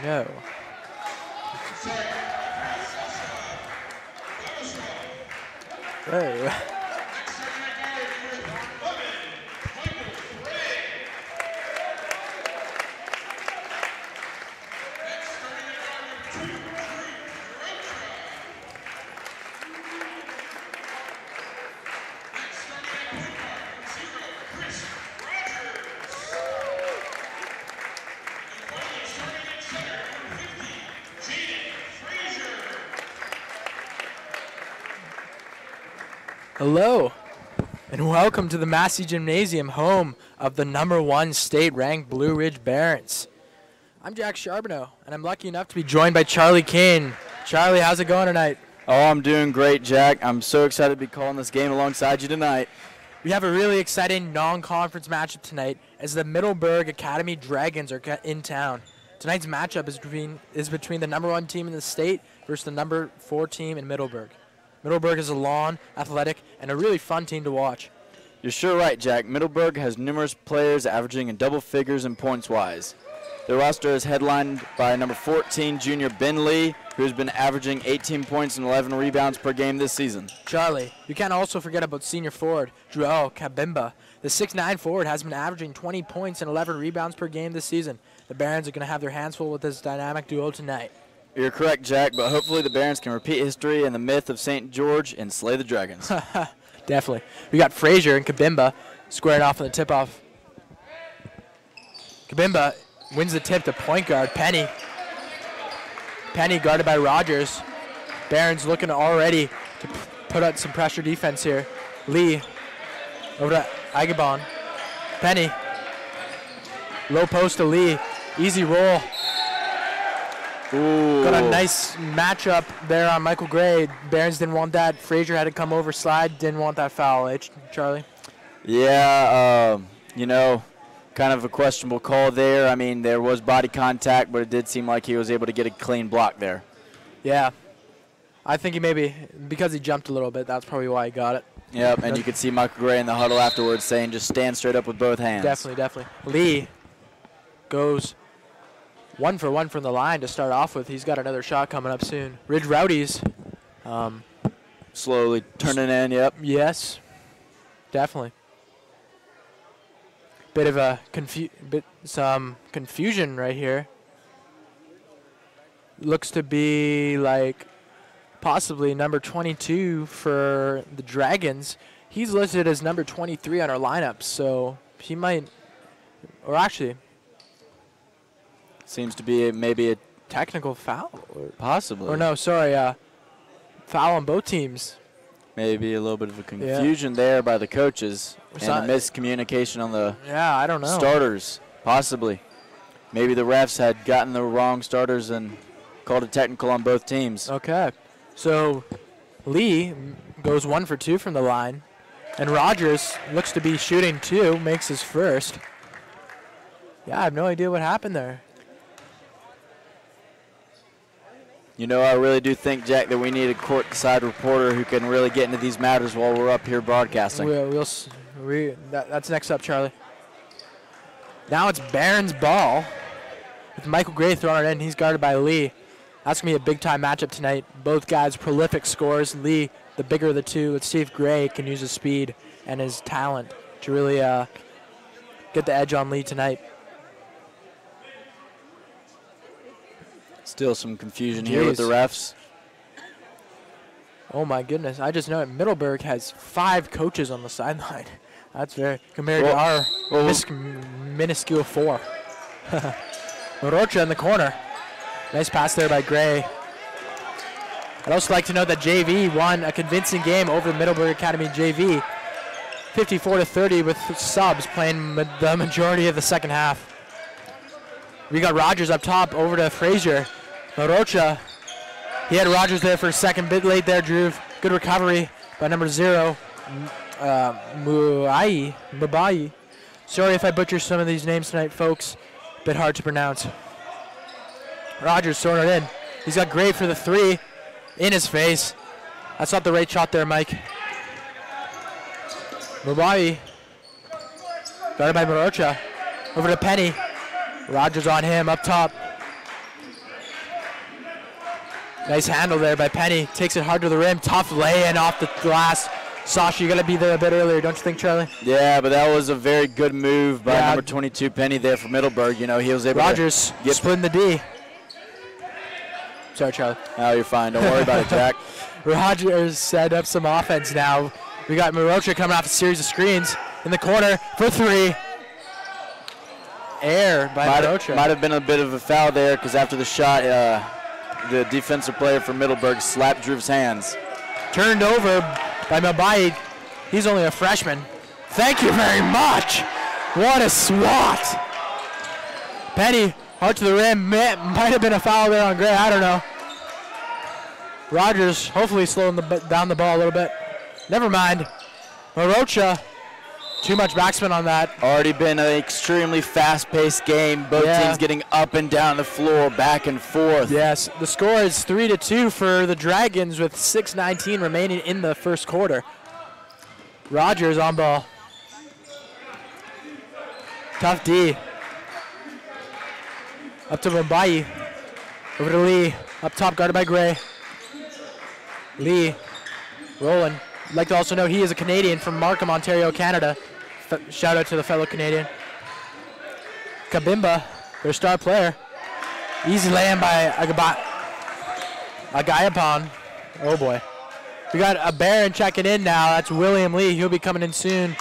No. Hey. Hello, and welcome to the Massey Gymnasium, home of the #1 state-ranked Blue Ridge Barons. I'm Jack Charbonneau, and I'm lucky enough to be joined by Charlie Kane. Charlie, how's it going tonight? Oh, I'm doing great, Jack. I'm so excited to be calling this game alongside you tonight. We have a really exciting non-conference matchup tonight as the Middleburg Academy Dragons are in town. Tonight's matchup is between the #1 team in the state versus the #4 team in Middleburg. Middleburg is a lawn, athletic, and a really fun team to watch. You're sure right, Jack. Middleburg has numerous players averaging in double figures and points-wise. Their roster is headlined by number 14 junior Ben Lee, who has been averaging 18 points and 11 rebounds per game this season. Charlie, you can't also forget about senior forward Joel Kabimba. The 6'9" forward has been averaging 20 points and 11 rebounds per game this season. The Barons are going to have their hands full with this dynamic duo tonight. You're correct, Jack, but hopefully the Barons can repeat history and the myth of St. George and slay the Dragons. Definitely. We got Frazier and Kabimba squaring off on the tip-off. Kabimba wins the tip to point guard Penny. Penny guarded by Rogers. Barons looking already to put out some pressure defense here. Lee over to Agabon. Penny. Low post to Lee. Easy roll. Ooh. Got a nice matchup there on Michael Gray. Barons didn't want that. Frazier had to come over, slide. Didn't want that foul, Charlie? Yeah, kind of a questionable call there. I mean, there was body contact, but it did seem like he was able to get a clean block there. Yeah. I think he maybe, because he jumped a little bit, that's probably why he got it. Yep, and you could see Michael Gray in the huddle afterwards saying just stand straight up with both hands. Definitely. Lee goes 1 for 1 from the line to start off with. He's got another shot coming up soon. Ridge Rowdies. Slowly turning in, yep. Yes, definitely. Bit of a some confusion right here. Looks to be like possibly number 22 for the Dragons. He's listed as number 23 on our lineup, so he might, or actually, seems to be maybe a technical foul. Possibly. Or no, sorry, foul on both teams. Maybe a little bit of a confusion there by the coaches and a miscommunication on the I don't know. starters, possibly. Maybe the refs had gotten the wrong starters and called it technical on both teams. Okay. So Lee goes 1 for 2 from the line, and Rogers looks to be shooting 2, makes his first. Yeah, I have no idea what happened there. You know, I really do think, Jack, that we need a court-side reporter who can really get into these matters while we're up here broadcasting. That's next up, Charlie. Now it's Barron's ball with Michael Gray throwing it in. He's guarded by Lee. That's going to be a big-time matchup tonight. Both guys prolific scorers. Lee, the bigger of the two. Let's see if Gray can use his speed and his talent to really get the edge on Lee tonight. Still some confusion here with the refs. Oh, my goodness. I just know it. Middleburg has 5 coaches on the sideline. That's very, compared to our minuscule 4. Morocha in the corner. Nice pass there by Gray. I'd also like to note that JV won a convincing game over the Middleburg Academy JV. 54-30 with subs playing the majority of the second half. We got Rogers up top over to Frazier. Morocha, he had Rogers there for a second, bit late there, Drew. Good recovery by number 0, Mubai. Sorry if I butcher some of these names tonight, folks. Bit hard to pronounce. Rogers throwing it in. He's got Gray for the 3 in his face. That's not the right shot there, Mike. Mubai, guarded by Morocha. Over to Penny. Rogers on him up top. Nice handle there by Penny. Takes it hard to the rim. Tough lay-in off the glass. Sasha, you got to be there a bit earlier, don't you think, Charlie? Yeah, but that was a very good move by number 22 Penny there for Middleburg. You know, he was able Rogers to get splitting the D. Sorry, Charlie. Oh, you're fine. Don't worry about it, Jack. Rogers set up some offense now. We got Morocha coming off a series of screens in the corner for three. Air by Morocha. Might have been a bit of a foul there because after the shot, the defensive player for Middleburg slapped Drew's hands. Turned over by Mabai. He's only a freshman. Thank you very much. What a swat. Penny, hard to the rim. Might have been a foul there on Gray. I don't know. Rogers hopefully slowing down the ball a little bit. Never mind. Morocha, too much backspin on that. Already been an extremely fast-paced game. Both teams getting up and down the floor, back and forth. Yes, the score is 3-2 for the Dragons with 6:19 remaining in the first quarter. Rogers on ball. Tough D. Up to Mumbai. Over to Lee. Up top, guarded by Gray. Lee rolling. I'd like to also know he is a Canadian from Markham, Ontario, Canada. Shout out to the fellow Canadian. Kabimba, their star player. Easy lay-in by Agayapon. Oh boy. We got a Baron checking in now. That's William Lee. He'll be coming in soon.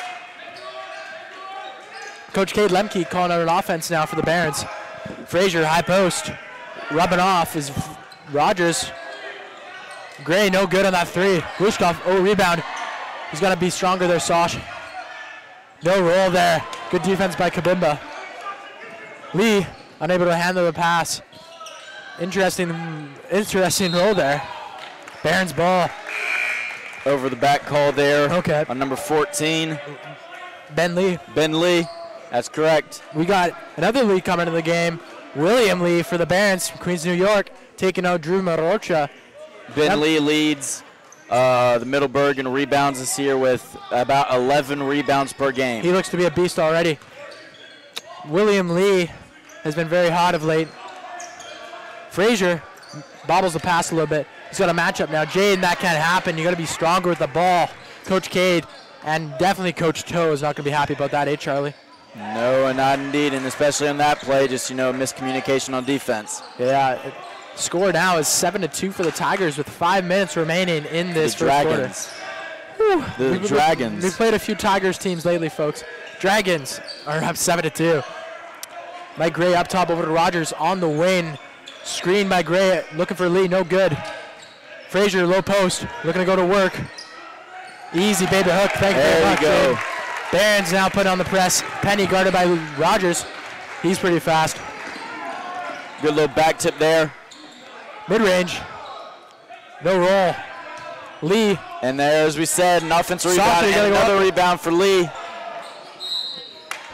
Coach Cade Lemke calling out an offense now for the Barons. Frazier, high post. Rubbing off is Rogers. Gray, no good on that three. Glushkov, rebound. He's got to be stronger there, Sosh. No roll there. Good defense by Kabimba. Lee, unable to handle the pass. Interesting roll there. Barron's ball. Over the back call there. Okay. On number 14. Ben Lee. Ben Lee. That's correct. We got another Lee coming into the game. William Lee for the Barons from Queens, New York, taking out Drew Morocha. Ben Lee leads the Middleburg in rebounds this year with about 11 rebounds per game. He looks to be a beast already. William Lee has been very hot of late. Frazier bobbles the pass a little bit. He's got a matchup now. Jaden, that can't happen. You got to be stronger with the ball. Coach Cade and definitely Coach Toe is not going to be happy about that, Charlie? No, and not indeed, and especially on that play, just, miscommunication on defense. Yeah, score now is 7-2 for the Tigers with 5 minutes remaining in this first quarter. The Dragons. We've played a few Tigers teams lately, folks. Dragons are up 7-2. Mike Gray up top over to Rogers on the wing. Screen by Gray, looking for Lee, no good. Frazier, low post, looking to go to work. Easy baby hook, thank you very much. There you go. Barron's now put on the press. Penny guarded by Rogers. He's pretty fast. Good little back tip there. Mid-range. No roll. Lee. And there, as we said, an offensive rebound and another rebound for Lee.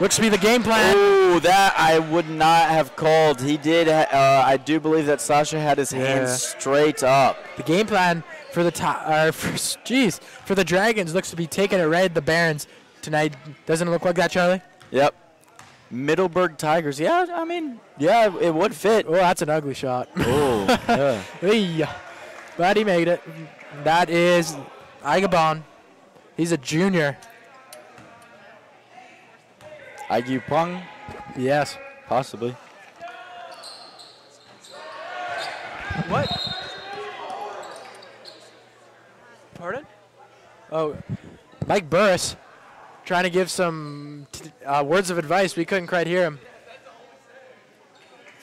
Looks to be the game plan. Ooh, that I would not have called. He did. I do believe that Sasha had his hands straight up. The game plan for the for the Dragons looks to be taking it right at the Barons tonight. Doesn't it look like that, Charlie? Yep. Middleburg Tigers. Yeah, I mean, yeah, it would fit. Oh, that's an ugly shot. Oh, yeah. Hey, but he made it. That is Igabon. He's a junior. Pong? Yes. Possibly. What? Pardon? Oh, Mike Burris trying to give some words of advice. We couldn't quite hear him.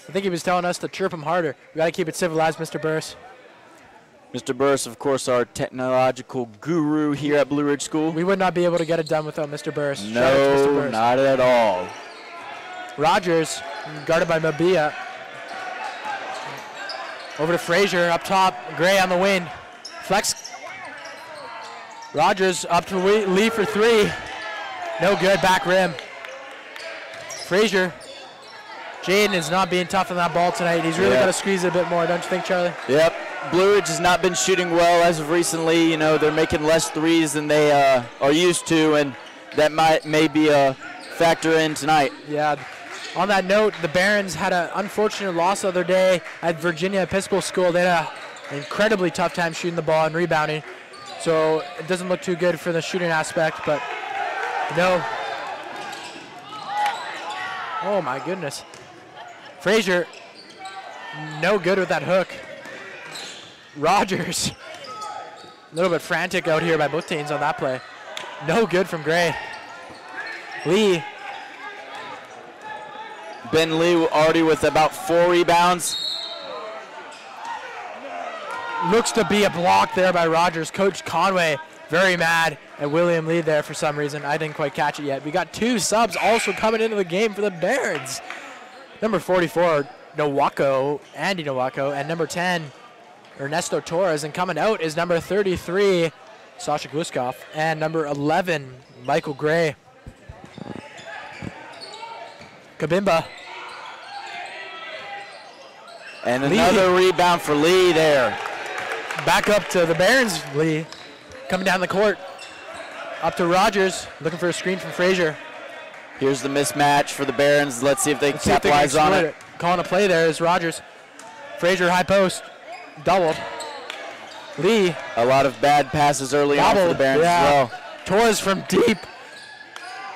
I think he was telling us to chirp him harder. We got to keep it civilized, Mr. Burris. Mr. Burris, of course, our technological guru here at Blue Ridge School. We would not be able to get it done without Mr. Burris. No, Mr. Burris. Not at all. Rogers, guarded by Mabia. Over to Frazier, up top. Gray on the wing. Flex. Rogers up to Lee for three. No good, back rim. Frazier. Jaden is not being tough on that ball tonight. He's really got to squeeze it a bit more, don't you think, Charlie? Yep. Blue Ridge has not been shooting well as of recently. They're making less threes than they are used to, and that may be a factor in tonight. Yeah. On that note, the Barons had an unfortunate loss the other day at Virginia Episcopal School. They had a incredibly tough time shooting the ball and rebounding. So it doesn't look too good for the shooting aspect, but no. Oh my goodness. Frazier, no good with that hook. Rogers, a little bit frantic out here by both teams on that play. No good from Gray. Lee. Ben Lee already with about 4 rebounds. Looks to be a block there by Rogers. Coach Conway very mad at William Lee there for some reason. I didn't quite catch it yet. We got 2 subs also coming into the game for the Barons. Number 44, Andy Nowako, and number 10, Ernesto Torres. And coming out is number 33, Sasha Gluskov, and number 11, Michael Gray. Kabimba. And another rebound for Lee there. Back up to the Barons, Lee. Coming down the court. Up to Rogers, looking for a screen from Frazier. Here's the mismatch for the Barons. Let's see if they can capitalize on it. Calling a play there is Rogers. Frazier high post, doubled. Lee. A lot of bad passes early on for the Barons as well. Torres from deep.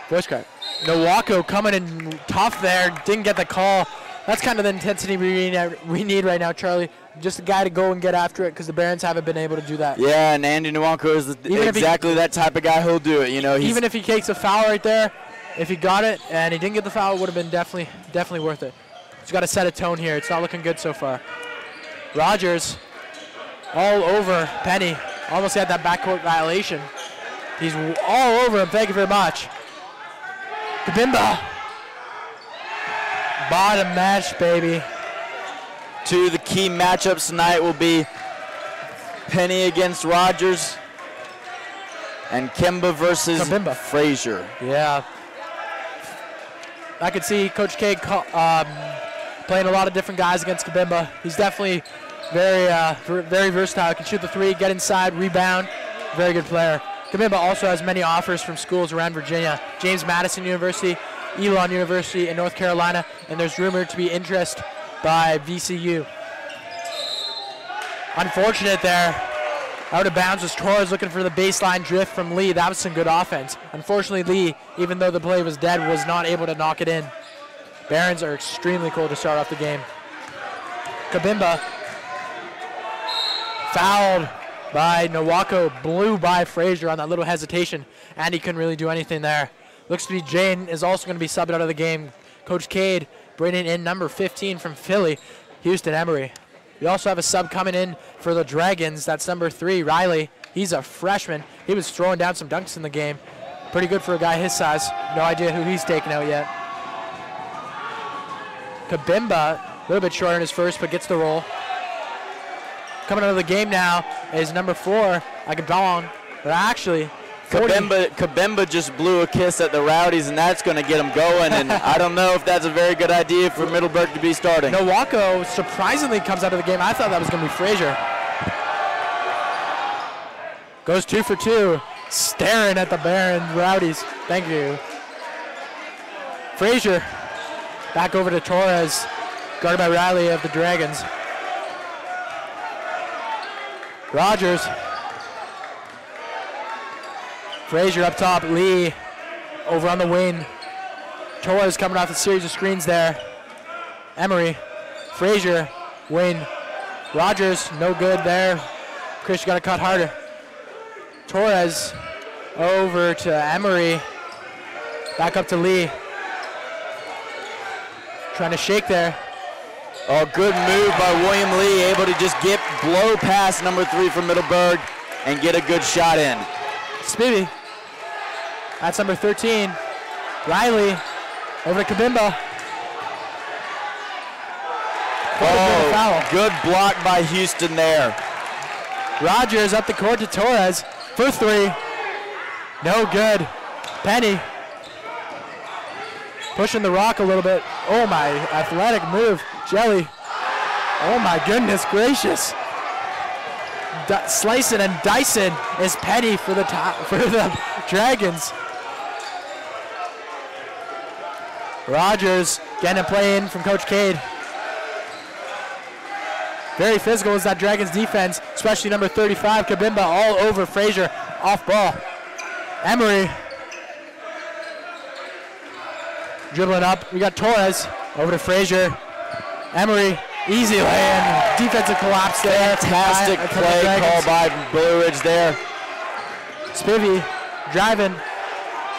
Voice crack. Nowako coming in tough there, didn't get the call. That's kind of the intensity we need right now, Charlie. Just a guy to go and get after it because the Barons haven't been able to do that. Yeah, and Andy Nowako is exactly that type of guy who'll do it. You know, even if he takes a foul right there, if he got it and he didn't get the foul, it would have been definitely worth it. He's got to set a tone here. It's not looking good so far. Rogers all over Penny. Almost had that backcourt violation. He's all over him. Thank you very much. Kabimba. Bottom match, baby. 2 of the key matchups tonight will be Penny against Rogers and Kemba versus Kabimba. Frazier. Yeah. I could see Coach K playing a lot of different guys against Kabimba. He's definitely very versatile. Can shoot the 3, get inside, rebound. Very good player. Kabimba also has many offers from schools around Virginia. James Madison University, Elon University in North Carolina, and there's rumored to be interest by VCU. Unfortunate there. Out of bounds was Torres looking for the baseline drift from Lee. That was some good offense. Unfortunately, Lee, even though the play was dead, was not able to knock it in. Barons are extremely cool to start off the game. Kabimba fouled by Nowako, blew by Frazier on that little hesitation, and he couldn't really do anything there. Looks to be Jane is also going to be subbed out of the game. Coach Cade bringing in number 15 from Philly, Houston Emery. We also have a sub coming in for the Dragons. That's number 3, Riley. He's a freshman. He was throwing down some dunks in the game. Pretty good for a guy his size. No idea who he's taking out yet. Kabimba, a little bit short in his first, but gets the roll. Coming out of the game now is number 4, Agabon. But actually, Kabimba just blew a kiss at the Rowdies, and that's going to get him going. And I don't know if that's a very good idea for Middleburg to be starting. Nowako surprisingly comes out of the game. I thought that was going to be Frazier. Goes 2 for 2, staring at the Baron Rowdies. Thank you. Frazier back over to Torres, guarded by Riley of the Dragons. Rogers. Frazier up top, Lee over on the wing. Torres coming off a series of screens there. Emery, Frazier, wing. Rogers, no good there. Chris, you got to cut harder. Torres over to Emery. Back up to Lee. Trying to shake there. Oh, good move by William Lee, able to just blow past number 3 from Middleburg and get a good shot in. Spivey. That's number 13. Riley over to Kabimba. Oh, good block by Houston there. Rogers up the court to Torres for 3. No good. Penny pushing the rock a little bit. Oh my, athletic move. Jelly. Oh my goodness gracious. Slicing and dicing is Penny for the Dragons. Rogers getting a play in from Coach Cade. Very physical is that Dragons defense, especially number 35, Kabimba, all over Frazier, off ball. Emery dribbling up. We got Torres over to Frazier. Emery, easy lay-in, defensive collapse there. Fantastic play call by Blue Ridge there. Spivey driving.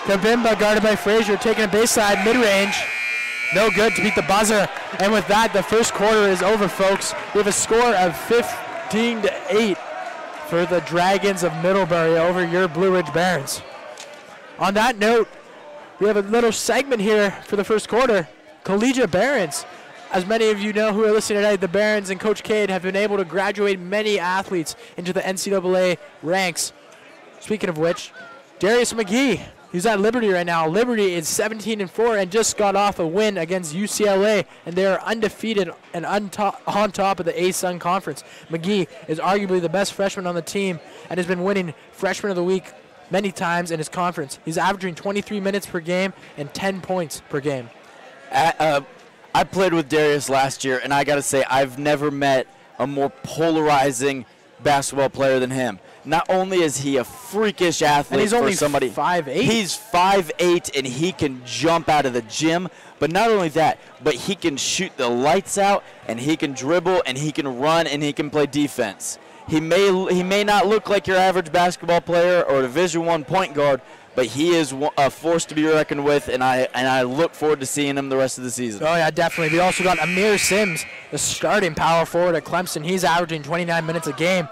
Kabimba guarded by Frazier, taking a baseline, mid-range. No good to beat the buzzer. And with that, the first quarter is over, folks. We have a score of 15-8 for the Dragons of Middlebury over your Blue Ridge Barons. On that note, we have a little segment here for the first quarter. Collegiate Barons. As many of you know who are listening tonight, the Barons and Coach Cade have been able to graduate many athletes into the NCAA ranks. Speaking of which, Darius McGee, he's at Liberty right now. Liberty is 17-4 and just got off a win against UCLA, and they are undefeated and on top of the A-Sun Conference. McGee is arguably the best freshman on the team and has been winning Freshman of the Week many times in his conference. He's averaging 23 minutes per game and 10 points per game. I played with Darius last year, and I got to say, I've never met a more polarizing basketball player than him. Not only is he a freakish athlete, and he's only for somebody, 5'8". He's 5'8", and he can jump out of the gym. But not only that, but he can shoot the lights out, and he can dribble, and he can run, and he can play defense. He may not look like your average basketball player or Division I point guard, but he is a force to be reckoned with, and I look forward to seeing him the rest of the season. Oh, yeah, definitely. We also got Amir Sims, the starting power forward at Clemson. He's averaging 29 minutes a game,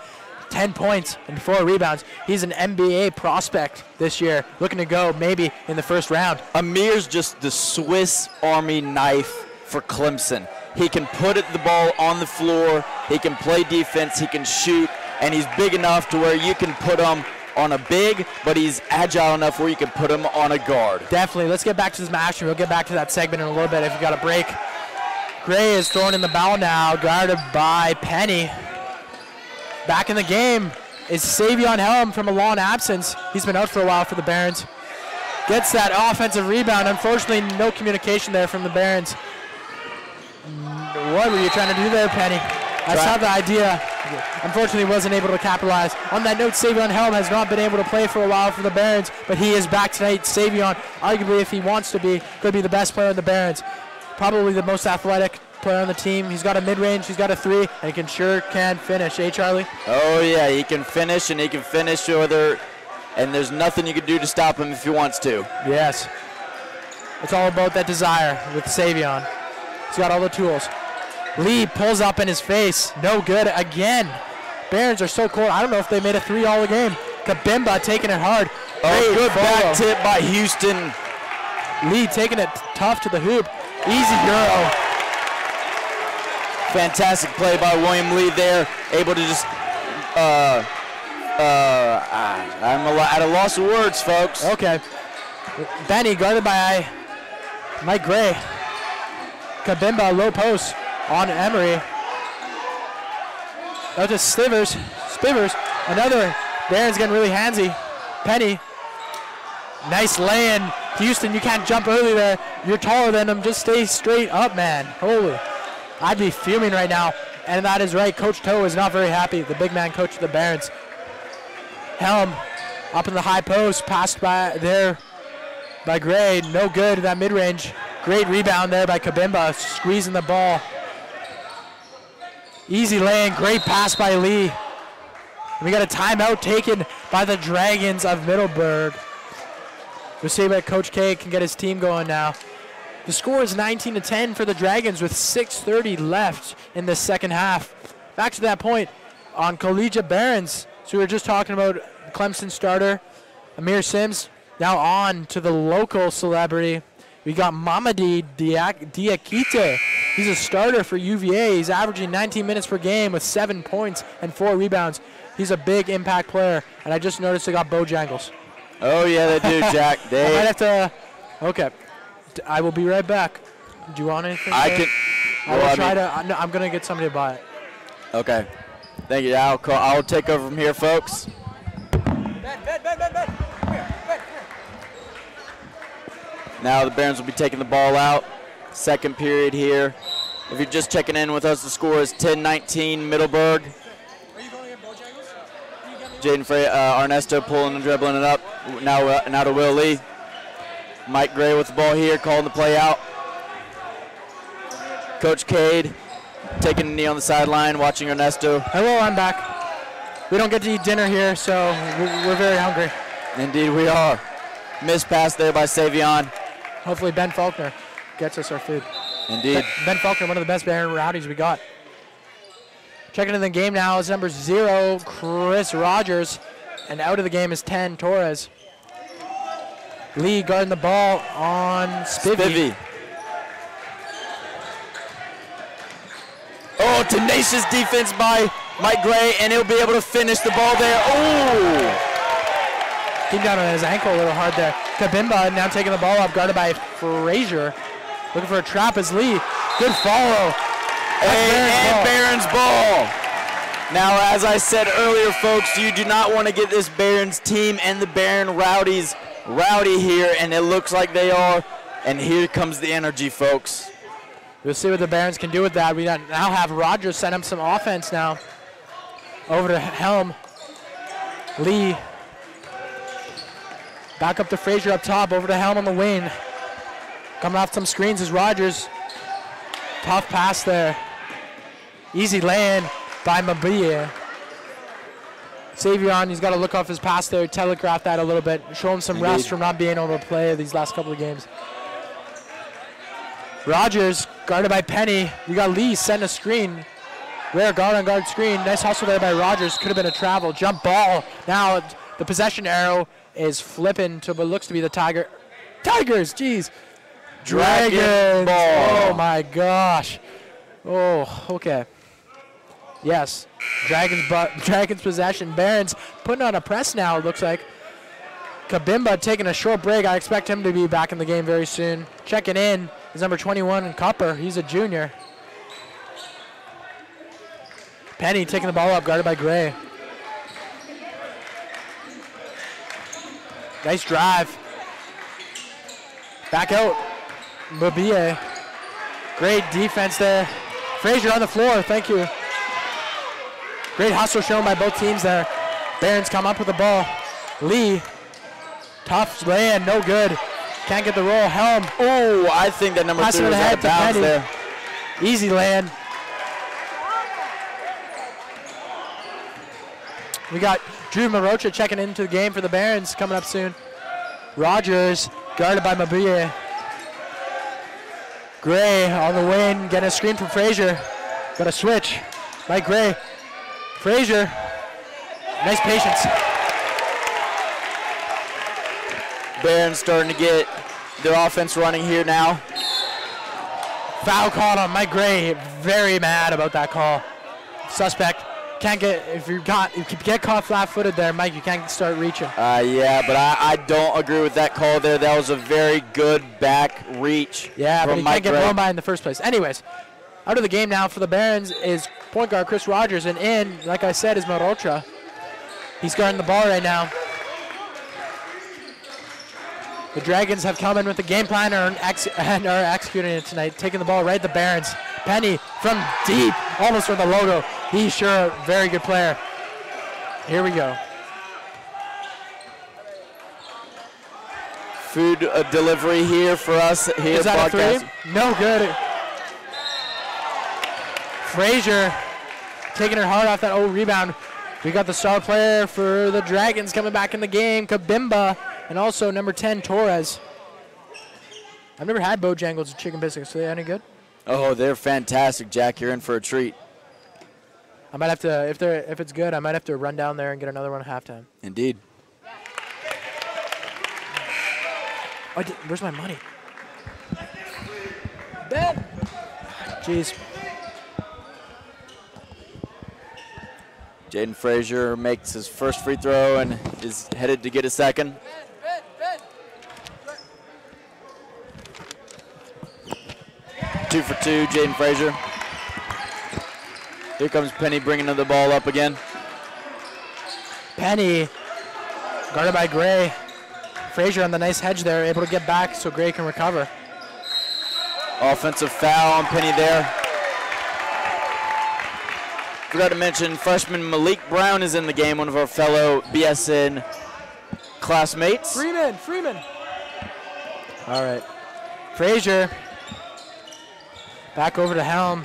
10 points and 4 rebounds. He's an NBA prospect this year, looking to go maybe in the first round. Amir's just the Swiss Army knife for Clemson. He can put the ball on the floor, he can play defense, he can shoot, and he's big enough to where you can put him on a big, but he's agile enough where you can put him on a guard. Definitely. Let's get back to this match. We'll get back to that segment in a little bit if you got a break. Gray is throwing in the foul now, guarded by Penny. Back in the game is Savion Helm from a long absence. He's been out for a while for the Barons. Gets that offensive rebound. Unfortunately, no communication there from the Barons. What were you trying to do there, Penny? I saw the idea. Unfortunately, wasn't able to capitalize. On that note, Savion Helm has not been able to play for a while for the Barons, but he is back tonight. Savion, arguably, if he wants to be, could be the best player in the Barons. Probably the most athletic player on the team. He's got a mid-range, he's got a 3, and he can finish. Hey, Charlie? Oh, yeah, he can finish, and he can finish and there's nothing you can do to stop him if he wants to. Yes. It's all about that desire with Savion. He's got all the tools. Lee pulls up in his face. No good again. Barons are so cold. I don't know if they made a 3 all the game. Kabimba taking it hard. Oh, good back tip by Houston. Lee taking it tough to the hoop. Easy Euro. Fantastic play by William Lee there. Able to just, I'm at a loss of words, folks. Okay. Benny guarded by Mike Gray. Kabimba low post on Emery. Out to Spivers. Another. Barron's getting really handsy. Penny. Nice lay-in. Houston, you can't jump early there. You're taller than him. Just stay straight up, man. Holy. I'd be fuming right now. And that is right. Coach Toe is not very happy. The big man coach of the Barons. Helm up in the high post. Passed by there by Gray. No good. That mid-range. Great rebound there by Kabimba. Squeezing the ball. Easy lay-in. Great pass by Lee. And we got a timeout taken by the Dragons of Middleburg. We'll see if Coach K can get his team going now. The score is 19-10 for the Dragons with 6:30 left in the second half. Back to that point on Collegiate Barons. So we were just talking about Clemson starter Amir Sims. Now on to the local celebrity. We got Mamadi Diakite. He's a starter for UVA. He's averaging 19 minutes per game with 7 points and 4 rebounds. He's a big impact player, and I just noticed they got Bojangles. Oh, yeah, they do, Jack. I might have to. Okay. I will be right back. Do you want anything? I'm going to get somebody to buy it. Okay. Thank you. I'll take over from here, folks. Ben. Now the Barons will be taking the ball out. Second period here. If you're just checking in with us, the score is 10-19 Middleburg. Jaden Ernesto pulling and dribbling it up. Now to Will Lee. Mike Gray with the ball here, calling the play out. Coach Cade taking a knee on the sideline, watching Ernesto. Hello, I'm back. We don't get to eat dinner here, so we're very hungry. Indeed we are. Missed pass there by Savion. Hopefully Ben Faulkner gets us our food. Indeed. Ben Faulkner, one of the best Baron rowdies we got. Checking in the game now is number 0, Chris Rogers. And out of the game is 10, Torres. Lee guarding the ball on Spivey. Oh, tenacious defense by Mike Gray, and he'll be able to finish the ball there. Oh! Came down on his ankle a little hard there. Kabimba now taking the ball up, guarded by Frazier. Looking for a trap as Lee. Good follow. And Barron's ball. Now, as I said earlier, folks, you do not want to get this Barron's team and the Barron Rowdies rowdy here, and it looks like they are. And here comes the energy, folks. We'll see what the Barons can do with that. We now have Rogers send him some offense now. Over to Helm. Lee. Back up to Frazier up top. Over to Helm on the wing. Coming off some screens is Rogers. Tough pass there. Easy lay-in by Mabia. Savion, he's got to look off his pass there, telegraph that a little bit, show him some rest from not being able to play these last couple of games. Rogers, guarded by Penny. We got Lee setting a screen. Rare guard on guard screen. Nice hustle there by Rogers. Could have been a travel. Jump ball. Now the possession arrow is flipping to what looks to be the Tigers, jeez. Dragon ball. Oh my gosh. Oh, okay. Yes, Dragons possession. Barons putting on a press now, it looks like. Kabimba taking a short break. I expect him to be back in the game very soon. Checking in is number 21, Copper. He's a junior. Penny taking the ball up, guarded by Gray. Nice drive. Back out. Mabie. Great defense there. Frazier on the floor, thank you. Great hustle shown by both teams there. Barons come up with the ball. Lee, tough lay-in, no good. Can't get the roll. Helm. Oh, I think that number 3 was out of bounds there. Easy land. We got Drew Marocha checking into the game for the Barons coming up soon. Rogers, guarded by Mabie. Gray on the wing, getting a screen from Frazier. Got a switch. Mike Gray. Frazier. Nice patience. Barron's starting to get their offense running here now. Foul called on Mike Gray. Very mad about that call. Suspect. Can't get, if you get caught flat-footed there, Mike, you can't start reaching. Yeah, but I don't agree with that call there. That was a very good back reach. Yeah, but he Mike can't Gray. get blown by in the first place. Anyways, out of the game now for the Barons is point guard Chris Rogers, and in, like I said, is Marocha. He's guarding the ball right now. The Dragons have come in with the game plan and are executing it tonight, taking the ball right at the Barons. Penny from deep, almost from the logo. He's sure a very good player. Here we go. Food delivery here for us here. Is that a 3? No good. Frazier taking her heart off that old rebound. We got the star player for the Dragons coming back in the game, Kabimba, and also number 10, Torres. I've never had Bojangles chicken biscuits. Are they any good? Oh, they're fantastic, Jack. You're in for a treat. I might have to, if it's good, I might have to run down there and get another one at halftime. Indeed. Oh, where's my money? Ben! Jeez. Jaden Frazier makes his first free throw and is headed to get a second. Ben. 2 for 2, Jaden Frazier. Here comes Penny bringing the ball up again. Penny, guarded by Gray. Frazier on the nice hedge there, able to get back so Gray can recover. Offensive foul on Penny there. Forgot to mention freshman Malik Brown is in the game, one of our fellow BSN classmates. Freeman. All right. Frazier. Back over to Helm.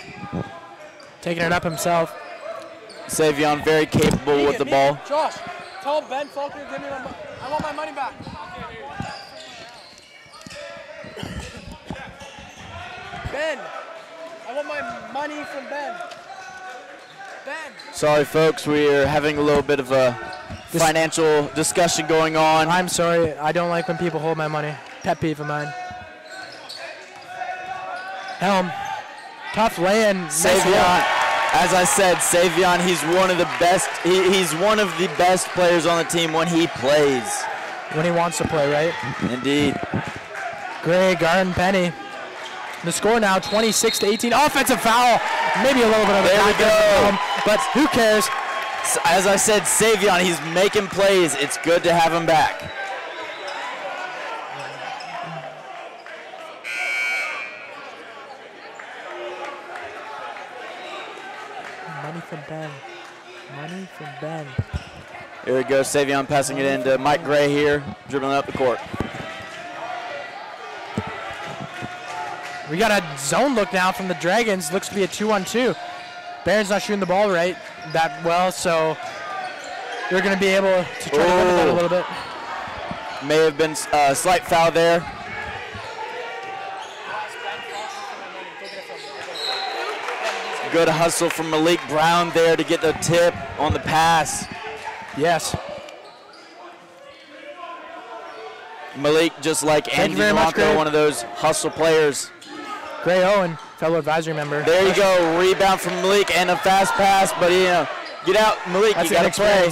Taking it up himself. Savion very capable with the ball. Josh, tell Ben Faulkner, give me my money. I want my money back. Ben, I want my money from Ben. Ben. Sorry, folks, we are having a little bit of a financial discussion going on. I'm sorry. I don't like when people hold my money. Pet peeve of mine. Helm. Tough lay-in. Savion. As I said, Savion, he's one of the best. He's one of the best players on the team when he plays. When he wants to play, right? Indeed. Gray, Garden, Penny. The score now 26-18. Offensive foul. Maybe a little bit of a there we go. But who cares? As I said, Savion, he's making plays. It's good to have him back. Money from Ben. Money from Ben. Here we go. Savion passing it into Mike Gray here, dribbling up the court. We got a zone look now from the Dragons. Looks to be a 2-on-2. Barron's not shooting the ball right that well, so they're going to be able to try to limit that a little bit. May have been a slight foul there. Good hustle from Malik Brown there to get the tip on the pass. Yes. Malik, just like Andy Blanco, one of those hustle players. Gray Owen, fellow advisory member. There you go, rebound from Malik and a fast pass, but get out, Malik, you gotta play.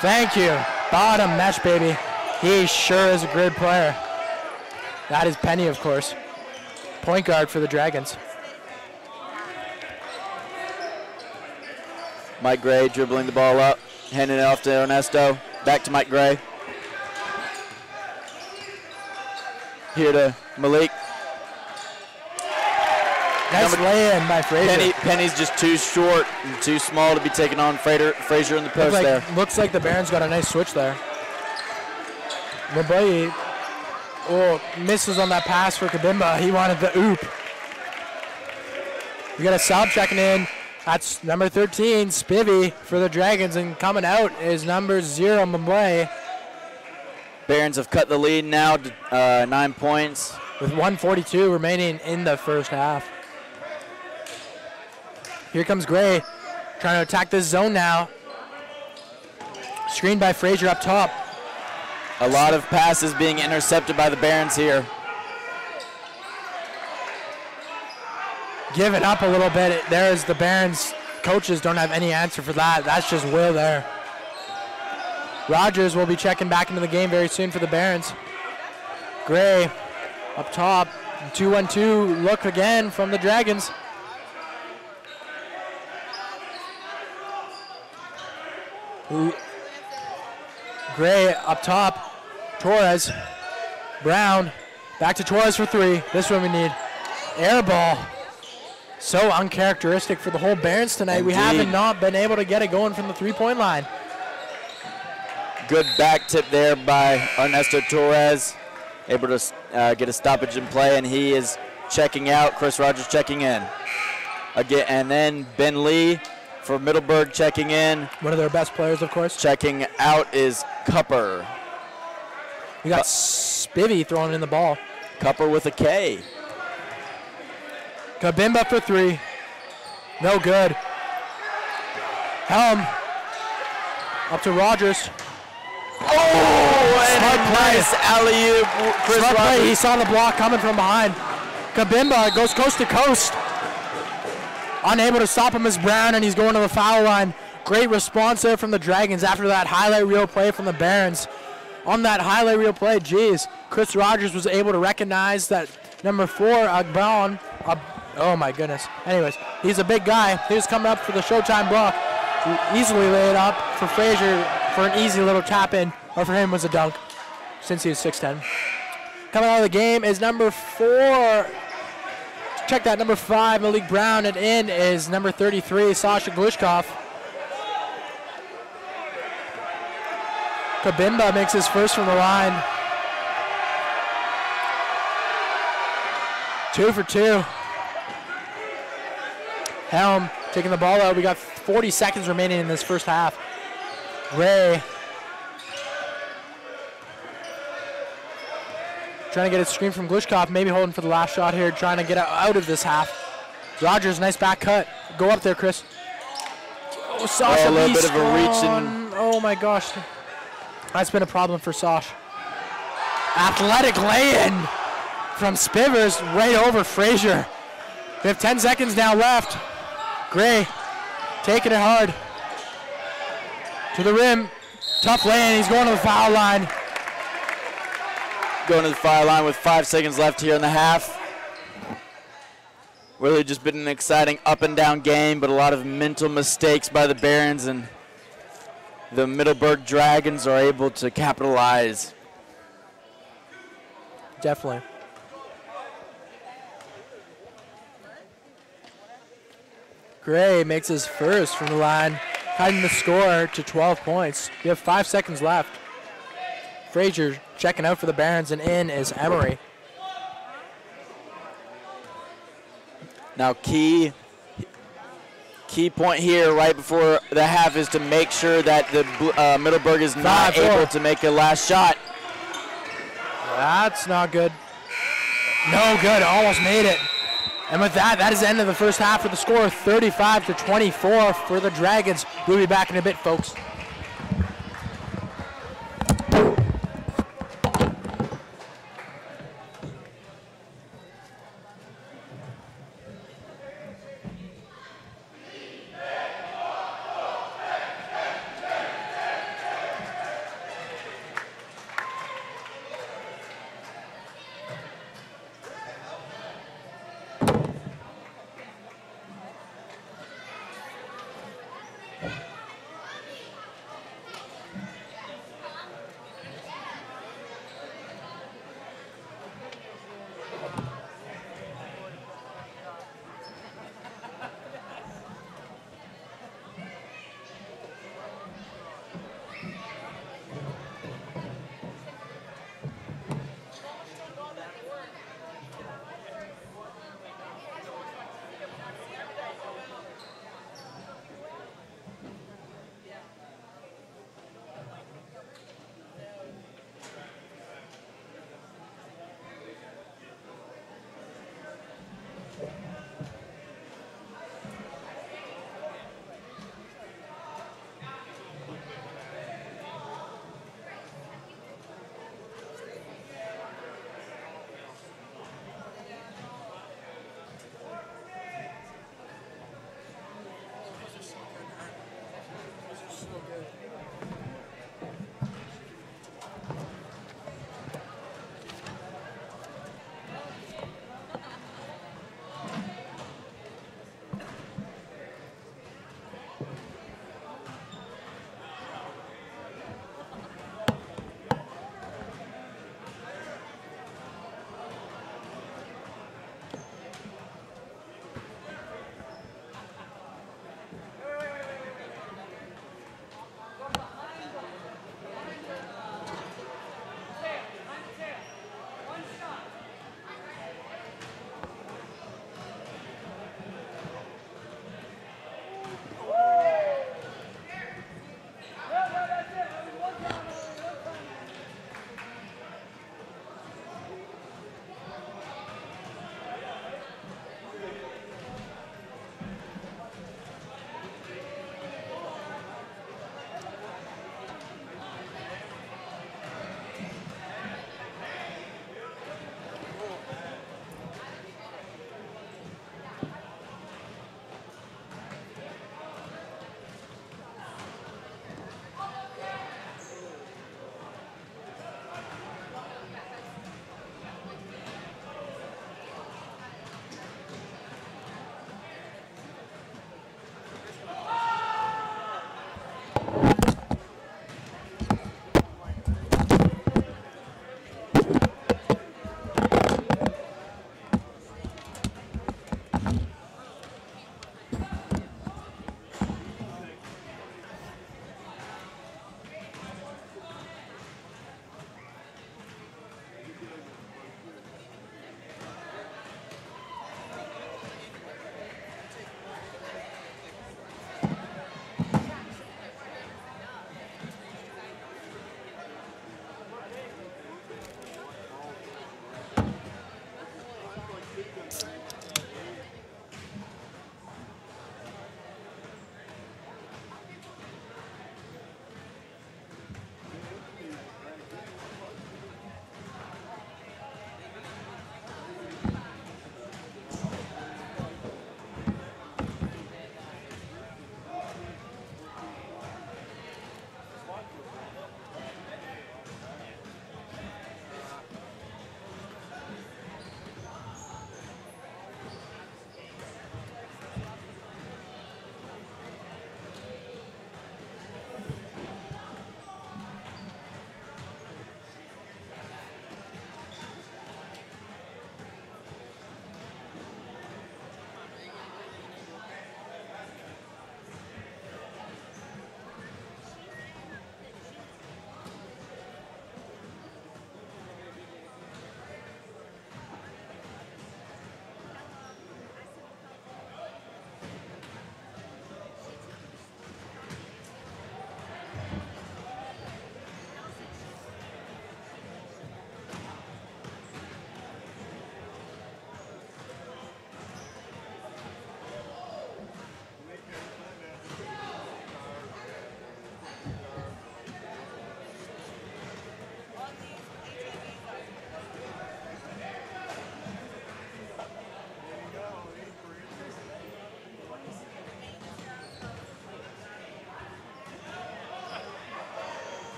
Thank you. Bottom mesh, baby. He sure is a good player. That is Penny, of course. Point guard for the Dragons. Mike Gray dribbling the ball up, handing it off to Ernesto. Back to Mike Gray. Here to Malik. Nice lay-in by Frazier. Penny's just too short and too small to be taking on Frazier in the post there. Looks like the Barons got a nice switch there. Maboye, misses on that pass for Kabimba. He wanted the oop. We got a sub checking in. That's number 13, Spivey for the Dragons, and coming out is number 0, Maboye. Barons have cut the lead now to 9 points. With 1:42 remaining in the first half. Here comes Gray, trying to attack this zone now. Screened by Frazier up top. A lot of passes being intercepted by the Barons here. Give it up a little bit. There's the Barons. Coaches don't have any answer for that. That's just will there. Rogers will be checking back into the game very soon for the Barons. Gray up top. 2-1-2 look again from the Dragons. Gray up top. Torres. Brown. Back to Torres for 3. This one we need. Air ball. So uncharacteristic for the whole Barons tonight. Indeed. We haven't not been able to get it going from the 3-point line. Good back tip there by Ernesto Torres. Able to get a stoppage in play, and he is checking out. Chris Rogers checking in. Again, and then Ben Lee for Middleburg checking in. One of their best players, of course. Checking out is Cupper. We got Spivey throwing in the ball. Cupper with a K. Kabimba for 3. No good. Helm. Up to Rogers. Oh, and a nice alley-oop. Chris Smart play. Rogers. He saw the block coming from behind. Kabimba goes coast to coast. Unable to stop him is Brown, and he's going to the foul line. Great response there from the Dragons after that highlight reel play from the Barons. On that highlight reel play, geez, Chris Rogers was able to recognize that number 4, Agbon. Oh my goodness. Anyways, he's a big guy. He was coming up for the Showtime block. He easily laid up for Frazier for an easy little tap in, or for him was a dunk, since he was 6'10". Coming out of the game is number 4, check that, number 5, Malik Brown, and in is number 33, Sasha Glishkov. Kabimba makes his first from the line. 2 for 2. Helm taking the ball out. We got 40 seconds remaining in this first half. Ray trying to get a screen from Glishkov, maybe holding for the last shot here, trying to get out of this half. Rogers, nice back cut. Go up there, Chris. Oh, Sasha, a little bit of a reach and oh my gosh. That's been a problem for Sash. Athletic lay-in from Spivers right over Frazier. We have 10 seconds now left. Gray taking it hard. To the rim. Tough lay-in. He's going to the foul line. Going to the foul line with 5 seconds left here in the half. Really just been an exciting up and down game, but a lot of mental mistakes by the Barons, and the Middleburg Dragons are able to capitalize. Definitely. Gray makes his first from the line, hiding the score to 12 points. We have 5 seconds left. Frazier checking out for the Barons, and in is Emery. Now key point here right before the half is to make sure that the Middleburg is not able to make a last shot. That's not good. No good, almost made it. And with that, that is the end of the first half with the score 35-24 for the Dragons. We'll be back in a bit, folks.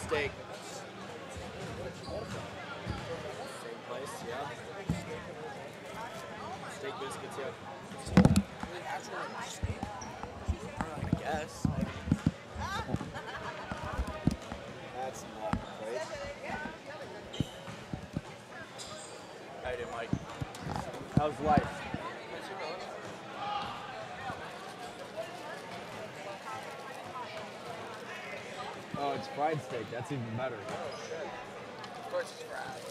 steak. Same place, yeah. Steak biscuits, yeah. I guess. That's not right. How you doing, Mike? How's life? Oh, it's fried steak. That's even better. Oh, shit. Of course it's fried.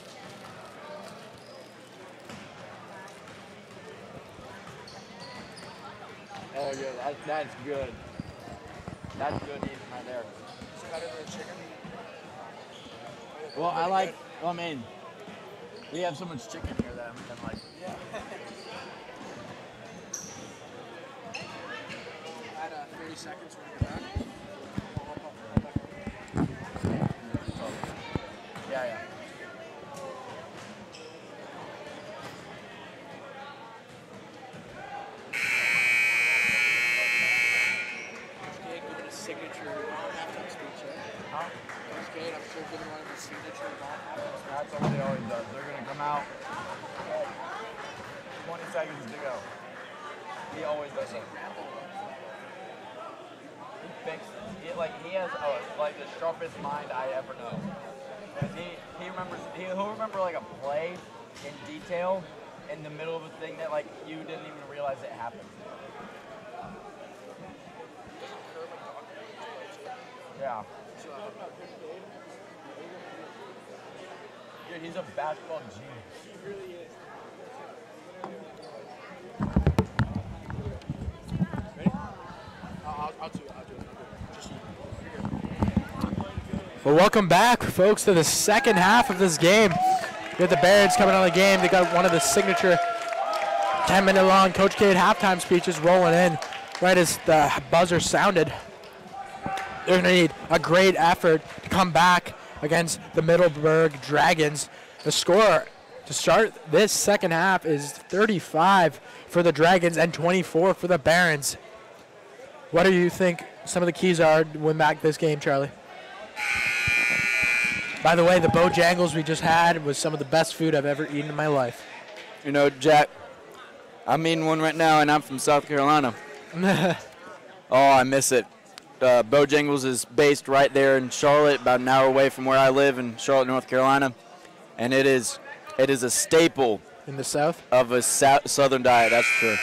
Oh, yeah, that's good. That's good eating right there. It's better than chicken. Well, I mean, we have so much chicken here that I'm like, Yeah. At 30 seconds, we're going to get back. yeah. Giving a signature halftime speech, right? Huh? Coach Gate, I'm sure giving one of his signature halftime. That's what he always does. They're going to come out. 20 seconds to go. He always does it. He fixes it. He has the sharpest mind I ever know. Because he'll remember like a play in detail in the middle of a thing that you didn't even realize it happened. Yeah. Dude, he's a basketball genius. He really is. Ready? I'll do it. Just Well, welcome back, folks, to the second half of this game. We have the Barons coming on the game. They got one of the signature 10-minute-long Coach Cade halftime speeches rolling in right as the buzzer sounded. They're going to need a great effort to come back against the Middleburg Dragons. The score to start this second half is 35 for the Dragons and 24 for the Barons. What do you think some of the keys are to win back this game, Charlie? By the way, the Bojangles we just had was some of the best food I've ever eaten in my life. You know, Jack, I'm eating one right now, and I'm from South Carolina. Oh, I miss it. Bojangles is based right there in Charlotte, about an hour away from where I live in Charlotte, North Carolina, and it is a staple In the South? of a southern diet. That's true.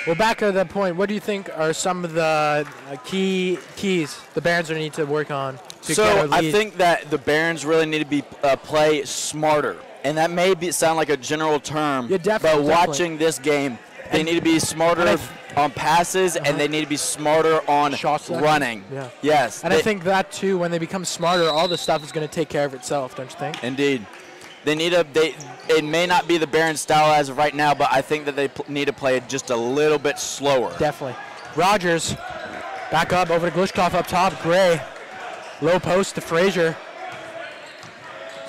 Well, back to that point, what do you think are some of the keys the Barons are need to work on to get a So I lead? think that the Barons really need to be play smarter, and that may sound like a general term. Yeah, definitely, but watching this game, they need to be smarter on passes, and they need to be smarter on Shot selection? running. Yeah. Yes. And I think that, too, when they become smarter, all this stuff is going to take care of itself, don't you think? Indeed. It may not be the Barons style as of right now, but I think that they need to play it just a little bit slower. Definitely. Rogers, back up over to Glishkov up top. Gray, low post to Frazier.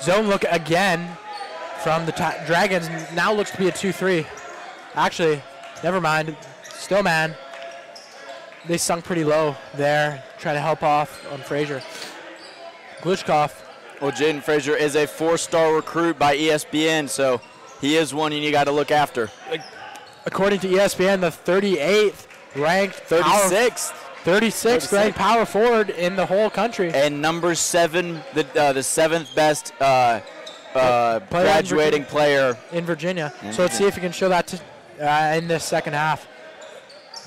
Zone look again from the Dragons. Now looks to be a 2-3. Actually, never mind. Still man. They sunk pretty low there, trying to help off on Frazier. Glishkov. Well, Jaden Frazier is a 4-star recruit by ESPN, so he is one you got to look after. According to ESPN, the 38th ranked 36th ranked power forward in the whole country. And number 7, the 7th best graduating player in Virginia. So let's see if we can show that in this second half.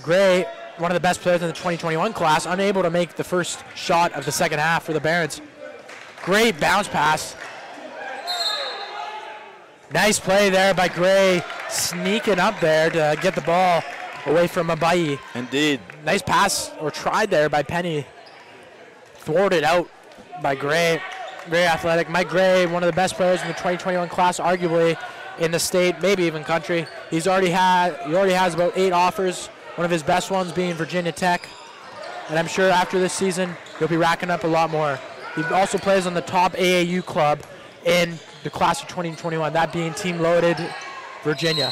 Gray, one of the best players in the 2021 class, unable to make the first shot of the second half for the Barons. Great bounce pass. Nice play there by Gray, sneaking up there to get the ball away from Abayi. Indeed. Nice pass, or tried there by Penny. Thwarted out by Gray. Very athletic. Mike Gray, one of the best players in the 2021 class, arguably in the state, maybe even country. He already has about 8 offers, one of his best ones being Virginia Tech. And I'm sure after this season, he'll be racking up a lot more. He also plays on the top AAU club in the class of 2021, that being Team Loaded Virginia.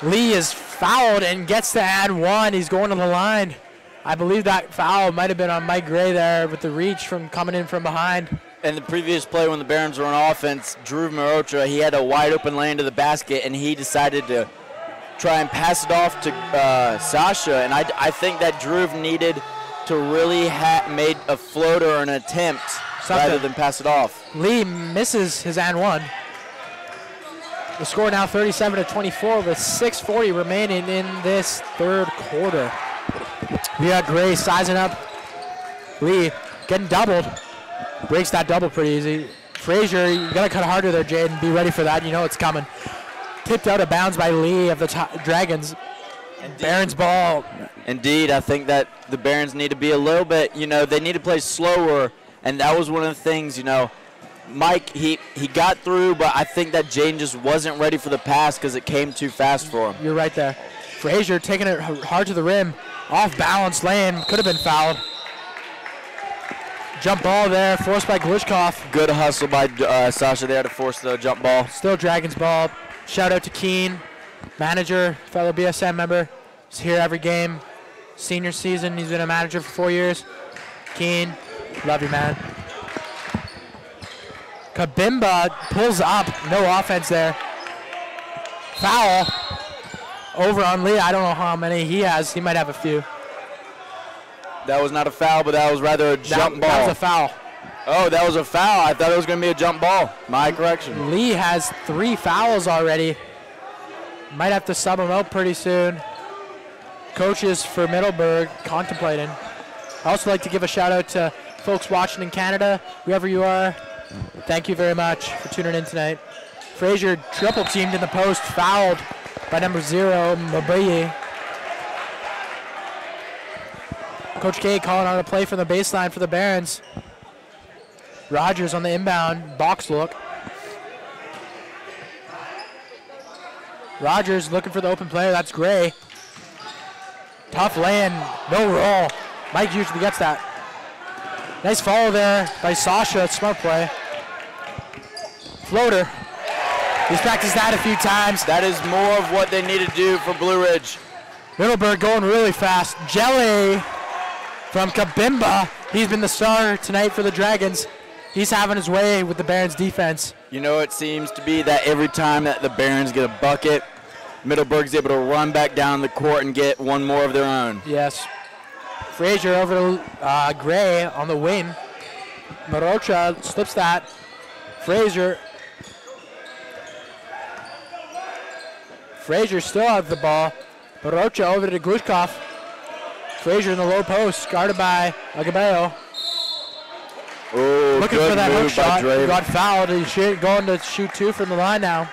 Lee is fouled and gets to add 1. He's going to the line. I believe that foul might have been on Mike Gray there with the reach from coming in from behind. And the previous play when the Barons were on offense, Drew Marocha, he had a wide open lane to the basket, and he decided to try and pass it off to Sasha. And I think that Drew needed to really made a floater or an attempt rather than pass it off. Lee misses his and one. The score now 37-24 with 6:40 remaining in this third quarter. We got Gray sizing up. Lee getting doubled. Breaks that double pretty easy. Frazier, you gotta cut harder there, Jaden. Be ready for that. You know it's coming. Tipped out of bounds by Lee of the Dragons. Barons ball. Indeed, I think that the Barons need to be a little bit, they need to play slower, and that was one of the things, Mike, he got through, but I think that Jaden just wasn't ready for the pass because it came too fast for him. You're right there. Frazier taking it hard to the rim. Off balance lane, could have been fouled. Jump ball there, forced by Glishkov. Good hustle by Sasha there to force the jump ball. Still Dragons ball. Shout out to Keen, manager, fellow BSM member. He's here every game. Senior season, he's been a manager for 4 years. Keen, love you, man. Kabimba pulls up, no offense there. Foul over on Lee. I don't know how many he has. He might have a few. That was not a foul, but that was rather a jump ball. That was a foul. Oh, that was a foul. I thought it was going to be a jump ball. My correction. Lee has 3 fouls already. Might have to sub him out pretty soon. Coaches for Middleburg contemplating. I also like to give a shout out to folks watching in Canada, whoever you are. Thank you very much for tuning in tonight. Frazier triple teamed in the post, fouled by number 0, Mabuye. Coach K calling on a play from the baseline for the Barons. Rogers on the inbound, box look. Rogers looking for the open player, that's Gray. Tough lane, no roll. Mike usually gets that. Nice follow there by Sasha, smart play. Floater. He's practiced that a few times. That is more of what they need to do for Blue Ridge. Middleburg going really fast. Jelly from Kabimba. He's been the star tonight for the Dragons. He's having his way with the Barons defense. It seems to be that every time that the Barons get a bucket, Middleburg's able to run back down the court and get one more of their own. Yes. Frazier over to Gray on the wing. Marocha slips that. Frazier still has the ball. Marocha over to Glushkov. Frazier in the low post, guarded by Agabeo. Oh, looking for that hook shot. He got fouled. He's going to shoot 2 from the line now.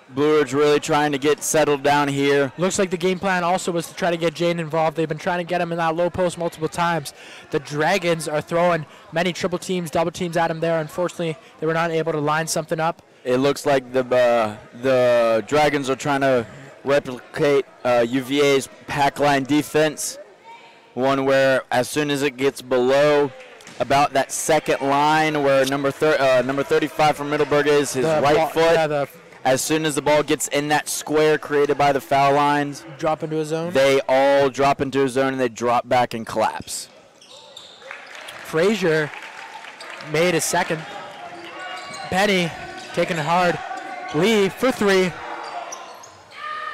Blue Ridge really trying to get settled down here. Looks like the game plan also was to try to get Jaden involved. They've been trying to get him in that low post multiple times. The Dragons are throwing many triple teams, double teams at him there. Unfortunately, they were not able to line something up. It looks like the Dragons are trying to replicate UVA's pack line defense. One where as soon as it gets below about that second line where number 35 from Middleburg is, his right foot. As soon as the ball gets in that square created by the foul lines, drop into a zone. They all drop into a zone and they drop back and collapse. Frazier made his second. Penny taking it hard. Lee for 3.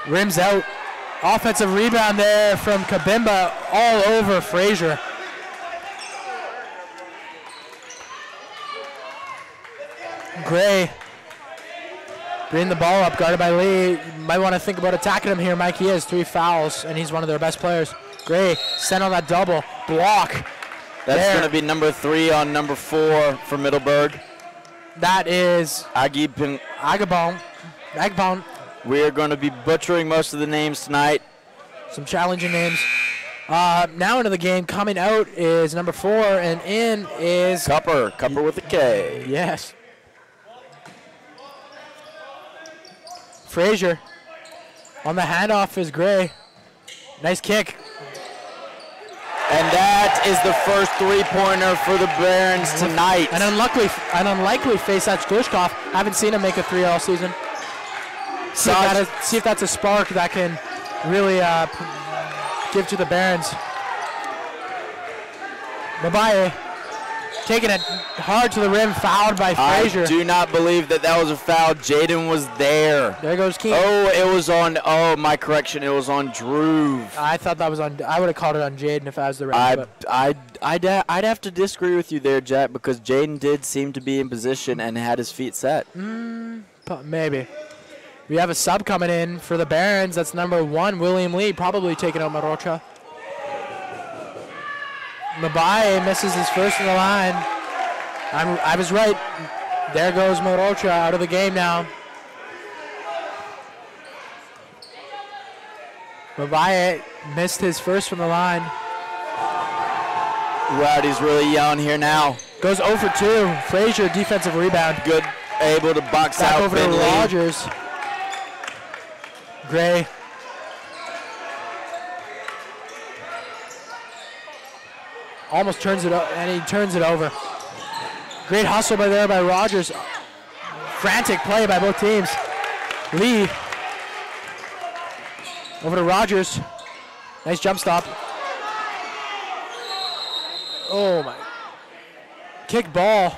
Rims out. Offensive rebound there from Kabimba all over Frazier. Gray bring the ball up, guarded by Lee. Might want to think about attacking him here, Mike. He has 3 fouls, and he's one of their best players. Gray sent on that double. Block. That's going to be number 3 on number 4 for Middleburg. That is Agibon. We are going to be butchering most of the names tonight. Some challenging names. Now into the game, coming out is number 4, and in is... Cupper with a K. Yes. Frazier on the handoff is Gray. Nice kick. And that is the first 3-pointer for the Barons tonight. An unlikely face, that's Glushkov. Haven't seen him make a 3 all season. See if that's a spark that can really give to the Barons. Mabaye taking it hard to the rim, fouled by Frazier. I do not believe that was a foul. Jaden was there. There goes Keene. Oh, it was on, my correction, it was on Drew. I thought that was on, I would have called it on Jaden if I was the ref. I'd have to disagree with you there, Jack, because Jaden did seem to be in position and had his feet set. Maybe. We have a sub coming in for the Barons. That's number 1, William Lee, probably taking out Marocha. Mabaye misses his first in the line. I was right. There goes Marocha out of the game now. Mabaye missed his first from the line. Rowdy's really yelling here now. Goes 0 for 2. Frazier, defensive rebound. Good, able to box Back out over to Finley. Rogers. Gray. Almost turns it up, and he turns it over. Great hustle by Rogers. Frantic play by both teams. Lee. Over to Rogers. Nice jump stop. Oh my. Kick ball.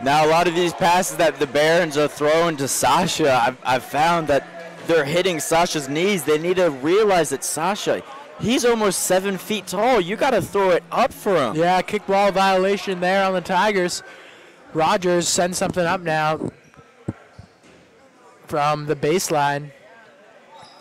Now a lot of these passes that the Barons are throwing to Sasha, I've found that they're hitting Sasha's knees. They need to realize that Sasha, he's almost 7 feet tall. You got to throw it up for him. Yeah, kick ball violation there on the Tigers. Rogers sends something up now from the baseline.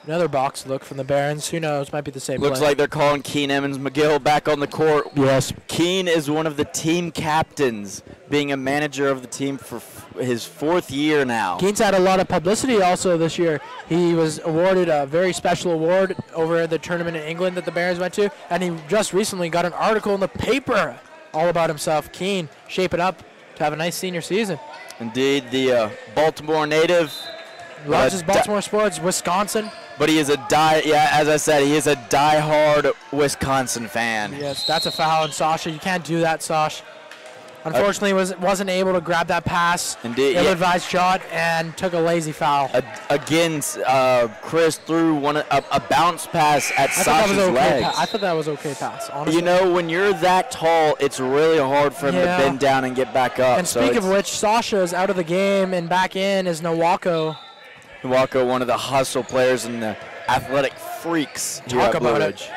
Another box look from the Barons. Who knows? Might be the same Looks play. like they're calling Keene Emmons-McGill back on the court. Yes. Keene is one of the team captains, being a manager of the team for his 4th year now. Keene's had a lot of publicity also this year. He was awarded a very special award over the tournament in England that the Barons went to, and he just recently got an article in the paper all about himself. Keene shaping up to have a nice senior season. Indeed, the Baltimore native. Rogers Baltimore Sports, Wisconsin. But he is as I said, he is a die-hard Wisconsin fan. Yes, that's a foul on Sasha. You can't do that, Sash. Unfortunately, wasn't able to grab that pass. Indeed, ill-advised shot and took a lazy foul. Again, Chris threw a bounce pass at Sasha's legs. I thought that was okay pass, honestly. You know, when you're that tall, it's really hard for him to bend down and get back up. And speak of which, Sasha is out of the game, and back in is Nwako. Nwako, one of the hustle players and the athletic freaks. Talk about it.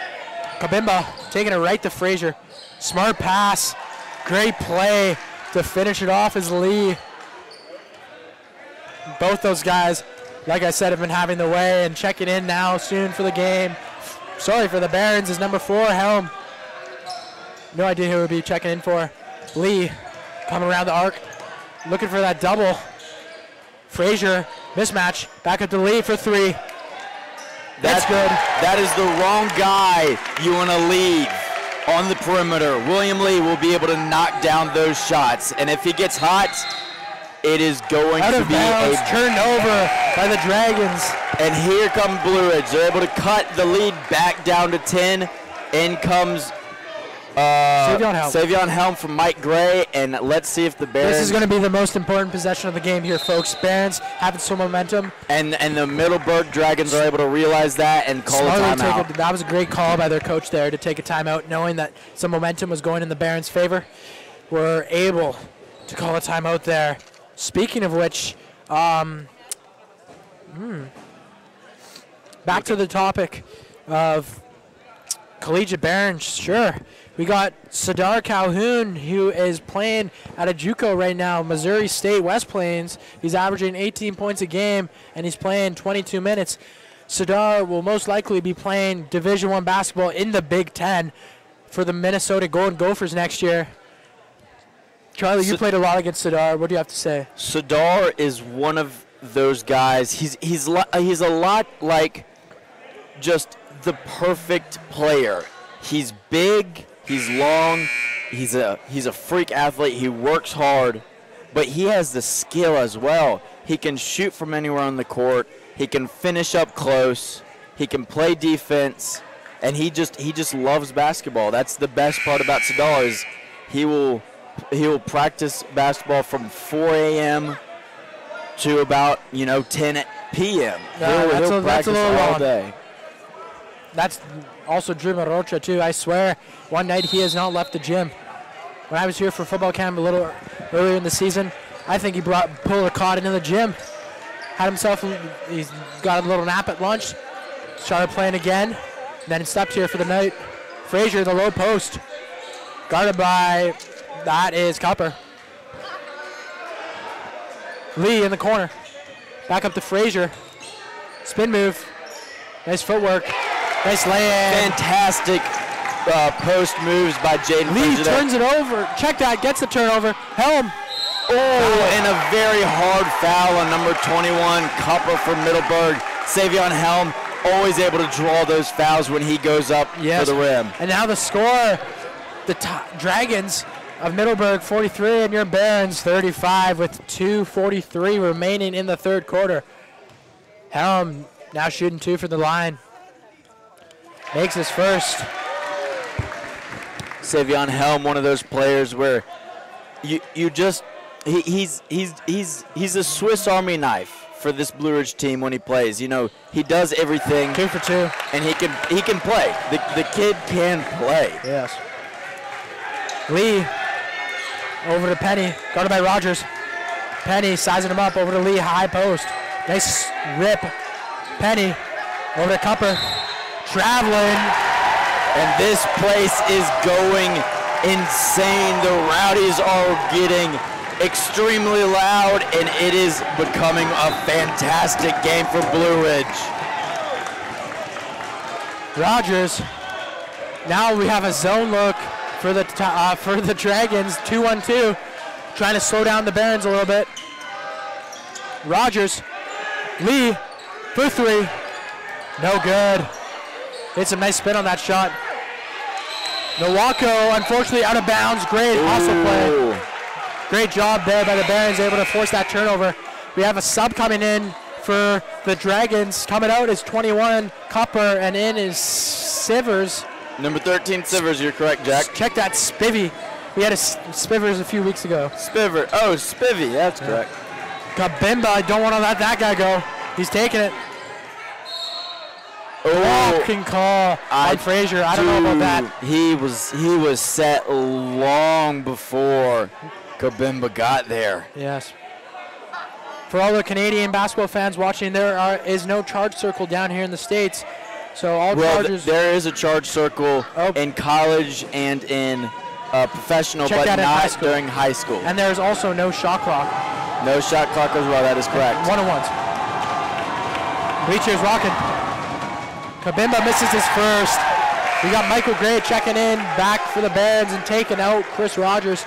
Kabimba taking it right to Frazier. Smart pass. Great play to finish it off is Lee. Both those guys, like I said, have been having their way and checking in now soon for the game. Sorry for the Barons is number 4, Helm. No idea who would be checking in for. Lee coming around the arc, looking for that double. Frazier, mismatch, back up to Lee for 3. That's good. That is the wrong guy you want to leave on the perimeter. William Lee will be able to knock down those shots, and if he gets hot, it is going to be a turnover by the Dragons. And here come Blue Ridge. They're able to cut the lead back down to 10. In comes Savion Helm from Mike Gray, and let's see if the Barons... This is going to be the most important possession of the game here, folks. Barons having some momentum. And the Middleburg Dragons are able to realize that and call a timeout. That was a great call by their coach there to take a timeout, knowing that some momentum was going in the Barons' favor. We're able to call a timeout there. Speaking of which, back to the topic of Collegiate Barons, sure. We got Sadar Calhoun, who is playing at a JUCO right now, Missouri State West Plains. He's averaging 18 points a game, and he's playing 22 minutes. Sadar will most likely be playing Division I basketball in the Big Ten for the Minnesota Golden Gophers next year. Charlie, you played a lot against Sadar. What do you have to say? Sadar is one of those guys. He's a lot like just the perfect player. He's big. He's long. He's a freak athlete. He works hard, but he has the skill as well. He can shoot from anywhere on the court. He can finish up close. He can play defense, and he just loves basketball. That's the best part about Sadar is he will practice basketball from 4 a.m. to about 10 p.m. He'll practice all day. That's also Drew Morocha, too. I swear, one night he has not left the gym. When I was here for football camp a little earlier in the seapulled I think he pulled a cot into the gym. Had himself, he's got a little nap at lunch. Started playing again. Then stepped here for the night. Frazier, the low post. Guarded by, that is Copper. Lee in the corner. Back up to Frazier. Spin move. Nice footwork. Nice lay-in. Fantastic post moves by Jaden Lee Frazier. turns it over. Check that. Gets the turnover. Helm. Oh, and a very hard foul on number 21, Copper from Middleburg. Savion Helm always able to draw those fouls when he goes up for the rim. And now the score, the Dragons of Middleburg 43 and your Barons 35 with 2:43 remaining in the third quarter. Helm now shooting 2 from the line. Makes his first. Savion Helm, one of those players where you just he's a Swiss Army knife for this Blue Ridge team when he plays. You know, he does everything. 2 for 2. And he can play. The kid can play. Yes. Lee over to Penny, guarded by Rogers. Penny sizing him up over to Lee, high post. Nice rip. Penny over to Copper. Traveling. And this place is going insane. The Rowdies are getting extremely loud, and it is becoming a fantastic game for Blue Ridge. Rogers. Now we have a zone look for the Dragons, 2-1-2, trying to slow down the Barons a little bit. Rogers, Lee for 3, no good. It's a nice spin on that shot. Nowako, unfortunately, out of bounds. Great hustle play. Great job there by the Barons, able to force that turnover. We have a sub coming in for the Dragons. Coming out is 21, Copper, and in is Sivers. Number 13, Sivers, you're correct, Jack. Check that Spivvy. We had a Spivers a few weeks ago. Spiver, oh, Spivvy, that's correct. Kabimba, I don't want to let that guy go. He's taking it. Walking call on Frazier. I don't know about that. He was set long before Kabimba got there. Yes. For all the Canadian basketball fans watching, there is no charge circle down here in the States. So all charges. There is a charge circle in college and in professional, but not during high school. And there's also no shot clock. No shot clock as well, that is correct. 1-on-ones. Bleachers rocking. Kabimba misses his first. We got Michael Gray checking in, back for the Barons and taking out Chris Rogers.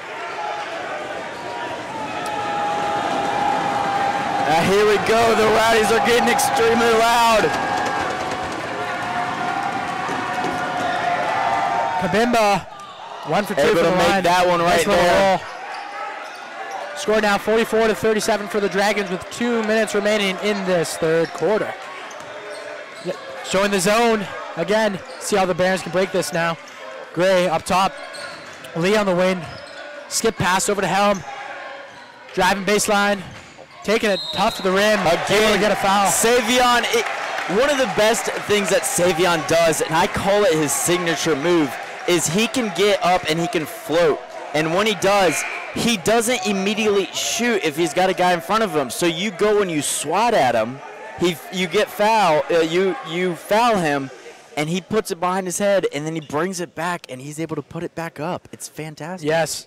Here we go, the Rowdies are getting extremely loud. Kabimba, 1 for 2 able for the to line. make that one right there. Score now 44-37 for the Dragons with 2 minutes remaining in this third quarter. Showing the zone again. See how the Barons can break this now. Gray up top. Lee on the wing. Skip pass over to Helm. Driving baseline. Taking it tough to the rim. Able to get a foul. Savion, one of the best things that Savion does, and I call it his signature move, is he can get up and he can float. And when he does, he doesn't immediately shoot if he's got a guy in front of him. So you go and you swat at him. You get foul. You foul him, and he puts it behind his head, and then he brings it back, and he's able to put it back up. It's fantastic. Yes,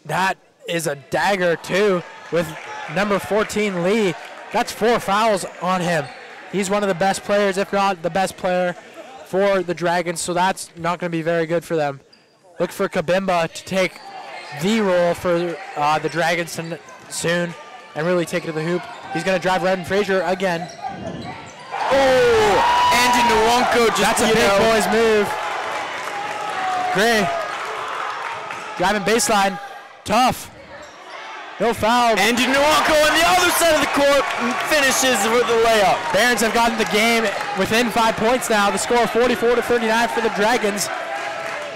that is a dagger too with number 14 Lee. That's 4 fouls on him. He's one of the best players, if not the best player, for the Dragons. So that's not going to be very good for them. Look for Kabimba to take the role for the Dragons soon and really take it to the hoop. He's going to drive Redden Frazier again. Oh, Andy Nwonko just, that's a big boy's move. Gray. Driving baseline. Tough. No foul. Andy Nwonko on the other side of the court finishes with the layup. Barons have gotten the game within 5 points now. The score 44-39 for the Dragons.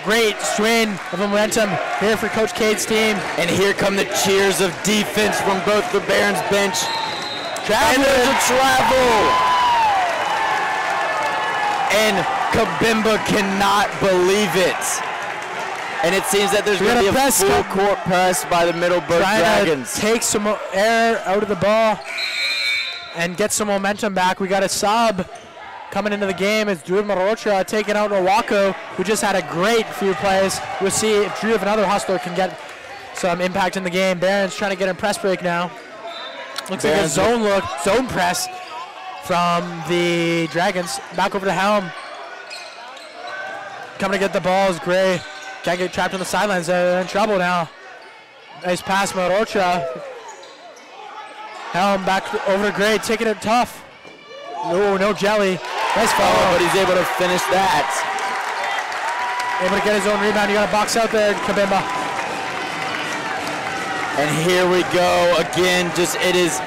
Great strain of momentum here for Coach Cade's team. And here come the cheers of defense from both the Barons bench. Travel. And there's a travel. And Kabimba cannot believe it. And it seems that there's going to be a full court press by the Middleburg Dragons. Take some air out of the ball and get some momentum back. We got a sub coming into the game. It's Drew Marocha taking out Owako, who just had a great few plays. We'll see if Drew, if another hustler, can get some impact in the game. Barron's trying to get in press break now. Looks like a zone press from the Dragons. Back over to Helm. Coming to get the ball is Gray. Can't get trapped on the sidelines. They're in trouble now. Nice pass, Marocha. Helm back over to Gray, taking it tough. No jelly. Nice follow. Oh, but he's able to finish that. Able to get his own rebound. You got a box out there, Kabimba. And here we go again. Just it is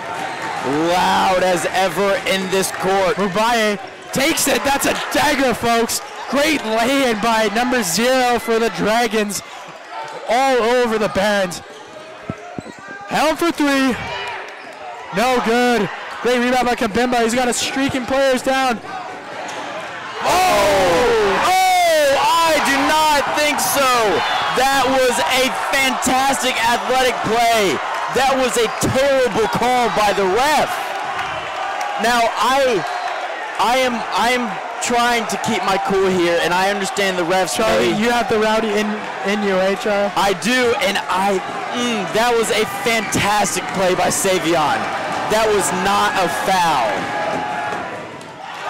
loud as ever in this court. Mubaye takes it. That's a dagger, folks. Great lay-in by number 0 for the Dragons. All over the Barons. Helm for 3. No good. Great rebound by Kabimba. He's got a streaking players down. Oh, I do not think so. That was a fantastic athletic play. That was a terrible call by the ref. Now I am trying to keep my cool here, and I understand the refs. Charlie, you have the rowdy in you, HR. I do, and that was a fantastic play by Savion. That was not a foul.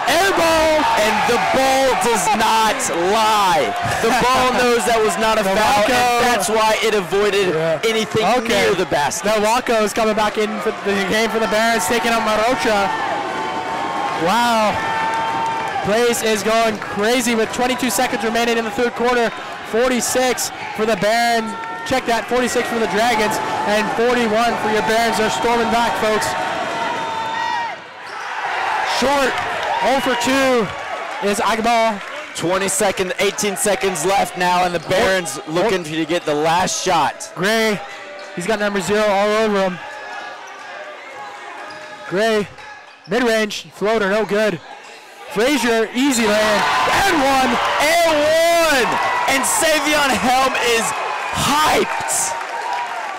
Air ball, and the ball does not lie. The ball knows that was not a foul, and that's why it avoided anything near the basket. Now Wako is coming back in for the game for the Barons, taking out Marocha. Wow. Place is going crazy with 22 seconds remaining in the third quarter. 46 for the Barons. Check that, 46 for the Dragons, and 41 for your Barons. They're storming back, folks. Short, 0 for 2 is Agba. 18 seconds left now, and the Barons looking to get the last shot. Gray, he's got number 0 all over him. Gray, mid-range, floater, no good. Frazier, easy land, and one. And Savion Helm is hyped.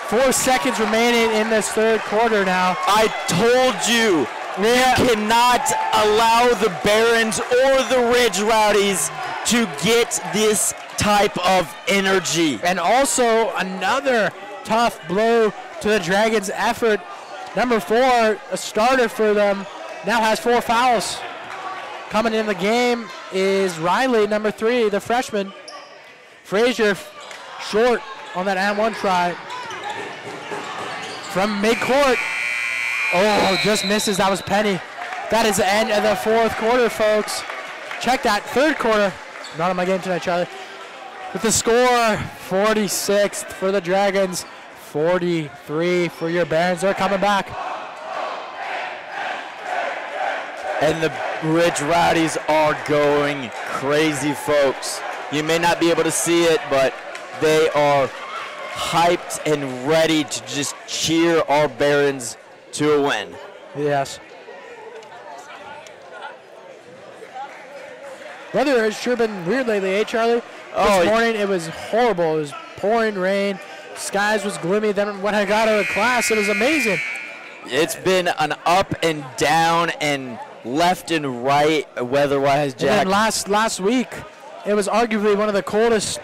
4 seconds remaining in this third quarter now. I told you, you cannot allow the Barons or the Ridge Rowdies to get this type of energy. And also another tough blow to the Dragons' effort. Number 4, a starter for them, now has 4 fouls. Coming in the game is Riley, number 3, the freshman. Frazier short on that and 1 try. From midcourt. Oh, just misses. That was Penny. That is the end of the fourth quarter, folks. Check that. Third quarter. Not on my game tonight, Charlie. With the score, 46 for the Dragons, 43 for your Barons. They're coming back. And the Ridge Rowdies are going crazy, folks. You may not be able to see it, but they are hyped and ready to just cheer our Barons to a win. Yes. Weather has sure been weird lately, eh, Charlie? This morning it was horrible. It was pouring rain. Skies was gloomy. Then when I got out of class, it was amazing. It's been an up and down and left and right weather-wise, Jack. And then last week, it was arguably one of the coldest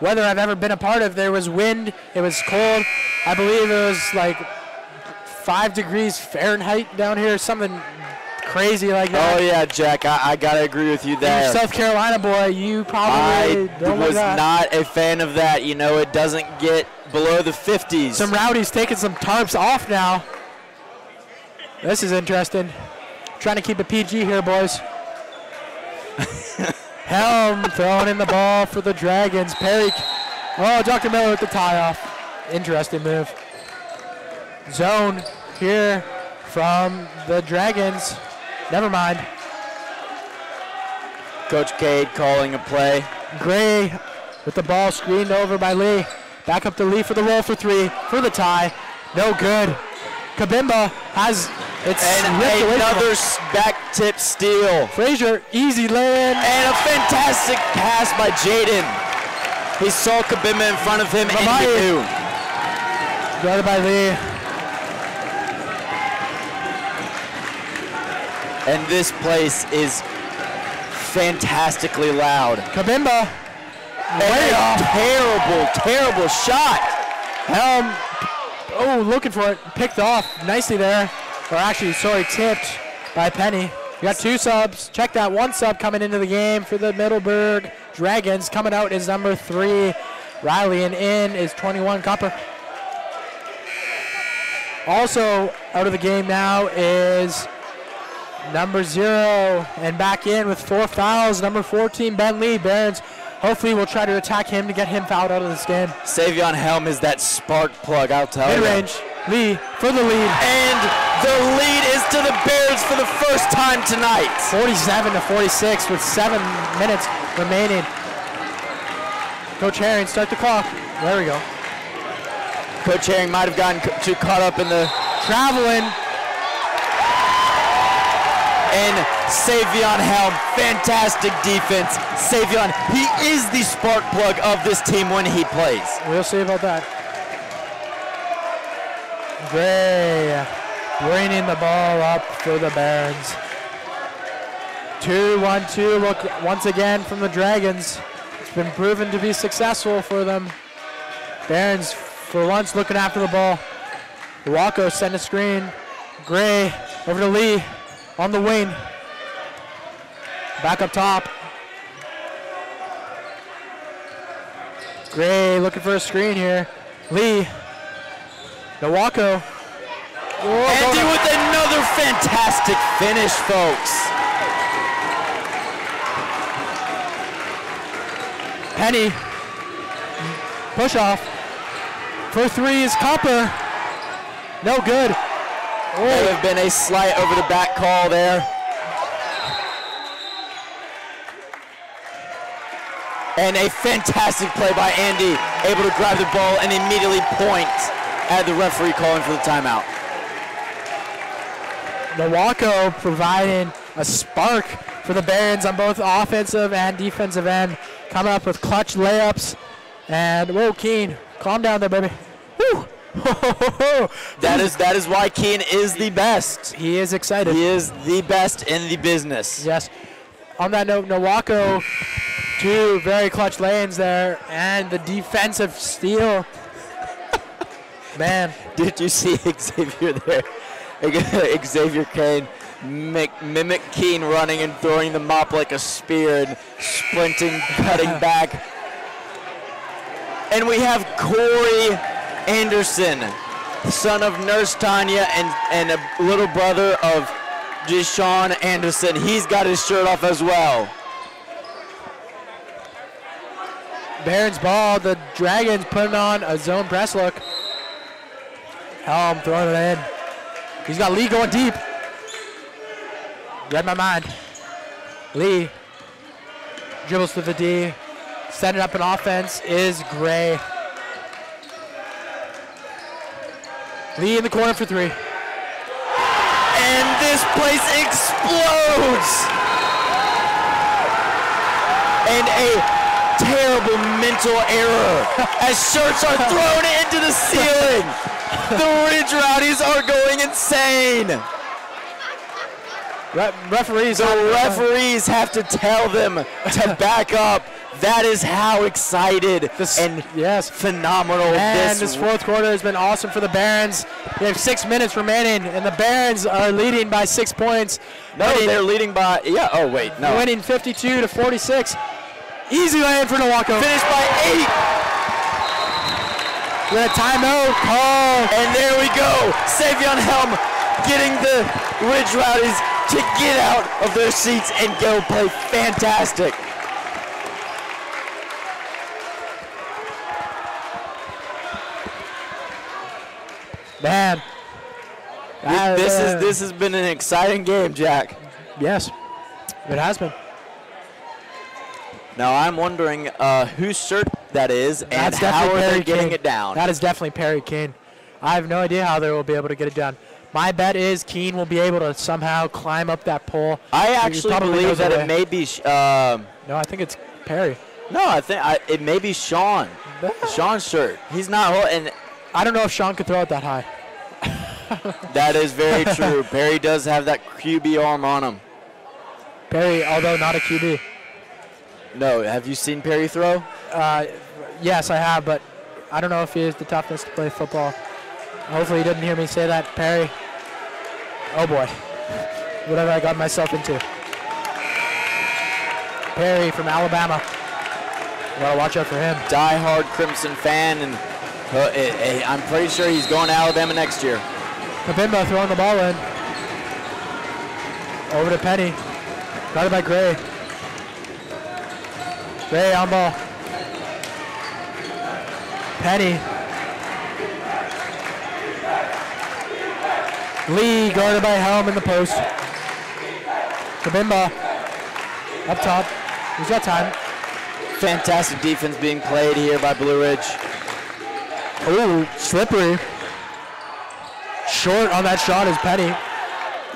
weather I've ever been a part of. There was wind. It was cold. I believe it was like 5 degrees Fahrenheit down here, something crazy like that. Oh yeah, Jack, I gotta agree with you there. You're South Carolina boy, you probably don't was like that. Not a fan of that. You know, it doesn't get below the 50s. Some rowdies taking some tarps off now. This is interesting. Trying to keep it PG here, boys. Helm throwing in the ball for the Dragons. Perry. Oh, Dr. Miller with the tie-off. Interesting move. Zone here from the Dragons. Never mind. Coach Cade calling a play. Gray with the ball screened over by Lee. Back up to Lee for the roll for 3 for the tie. No good. Kabimba has It's and ripped away from another him. back tip steal. Frazier, easy lay-in. And a fantastic pass by Jaden. He saw Kabimba in front of him and he knew. Guarded by Lee. And this place is fantastically loud. Kabimba. Way off. Terrible shot. Helm. Oh, looking for it. Picked off nicely there. Or actually, sorry, tipped by Penny. You got 2 subs. Check that. 1 sub coming into the game for the Middleburg Dragons. Coming out is number 3, Riley, and in is 21, Copper. Also out of the game now is number 0, and back in with 4 fouls, number 14, Ben Lee. Barons hopefully will try to attack him to get him fouled out of this game. Savion Helm is that spark plug, I'll tell you. Mid-range, Lee for the lead. And the lead is to the Bears for the first time tonight. 47-46 with 7 minutes remaining. Coach Herring, start the clock. There we go. Coach Herring might have gotten too caught up in the traveling. And Savion Helm, fantastic defense. Savion, he is the spark plug of this team when he plays. We'll see about that. Gray bringing the ball up for the Barons. 2-1-2 look once again from the Dragons. It's been proven to be successful for them. Barons for once looking after the ball. Wacko sent a screen. Gray over to Lee on the wing. Back up top. Gray looking for a screen here. Lee. Nawako. Andy with another fantastic finish, folks. Penny. Push off. For 3 is Copper. No good. There have been a slight over the back call there. And a fantastic play by Andy, able to grab the ball and immediately point at the referee calling for the timeout. Nawako providing a spark for the Barons on both offensive and defensive end. Coming up with clutch layups. And whoa, Keene, calm down there, baby. Woo. That is why Keene is the best. He is excited. He is the best in the business. Yes. On that note, Nawako, 2 very clutch lanes there, and the defensive steal. Man. Did you see Xavier there? Xavier Kane mimic Keene running and throwing the mop like a spear and sprinting, cutting back. And we have Corey Anderson, son of Nurse Tanya and a little brother of Deshaun Anderson. He's got his shirt off as well. Barons ball, the Dragons putting on a zone press look. Helm throwing it in. He's got Lee going deep. Read my mind. Lee dribbles to the D. Setting up an offense is Gray. Lee in the corner for 3. And this place explodes. And a terrible mental error as shirts are thrown into the ceiling. The Ridge Rowdies are going insane. Referees have to tell them to back up. That is how excited and phenomenal this fourth quarter has been awesome for the Barons. We have 6 minutes remaining, and the Barons are leading by 6 points. No, they're leading by, oh wait, no. Winning 52-46. Easy lane for Nawako. Finished by 8. With a timeout call. And there we go. Savion Helm getting the Ridge Rowdies to get out of their seats and go play fantastic. Man. This has been an exciting game, Jack. Yes, it has been. Now I'm wondering whose shirt that is and how are they getting it down. That is definitely Perry Kane. I have no idea how they will be able to get it done. My bet is Keene will be able to somehow climb up that pole. I actually believe that it may be. No, I think it's Perry. No, I think it may be Sean. Sean's shirt. He's not holding. I don't know if Sean could throw it that high. That is very true. Perry does have that QB arm on him. Perry, although not a QB. No, have you seen Perry throw? Yes, I have, but I don't know if he has the toughness to play football. Hopefully he didn't hear me say that. Perry. Oh, boy. Whatever I got myself into. Perry from Alabama. You gotta watch out for him. Die-hard Crimson fan, and I'm pretty sure he's going to Alabama next year. Kabimba throwing the ball in. Over to Penny. Guarded by Gray. Gray on ball. Penny. Lee guarded by Helm in the post. Kabimba up top. He's got time. Fantastic defense being played here by Blue Ridge. Ooh, slippery. Short on that shot is Penny.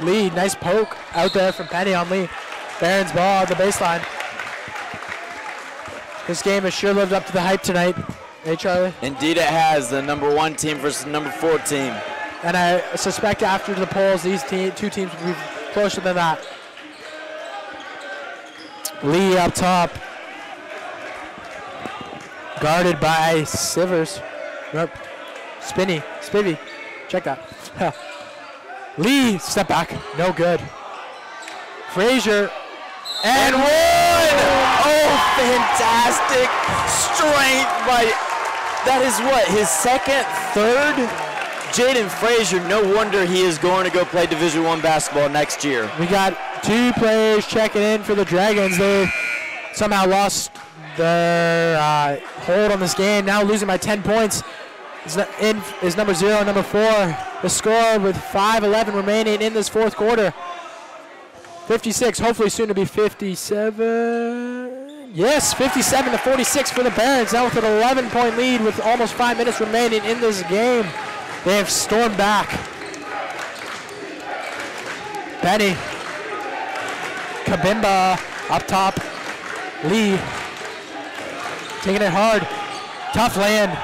Lee, nice poke out there from Penny on Lee. Barron's ball on the baseline. This game has sure lived up to the hype tonight. Hey, Charlie? Indeed it has. The number 1 team versus the number 4 team. And I suspect after the polls, these two teams will be closer than that. Lee up top. Guarded by Sivers. Nope. Spivey. Check that. Lee, step back. No good. Frazier. And one! Oh, fantastic strength by, that is what, his second, third? Jaden Frazier, no wonder he is going to go play Division I basketball next year. We got 2 players checking in for the Dragons. They somehow lost their hold on this game, now losing by 10 points. Is number 0 and number 4. The score with 5:11 remaining in this fourth quarter. 56, hopefully soon to be 57. Yes, 57-46 for the Barons, now with an 11-point lead with almost 5 minutes remaining in this game. They have stormed back. Penny. Kabimba up top. Lee. Taking it hard. Tough land.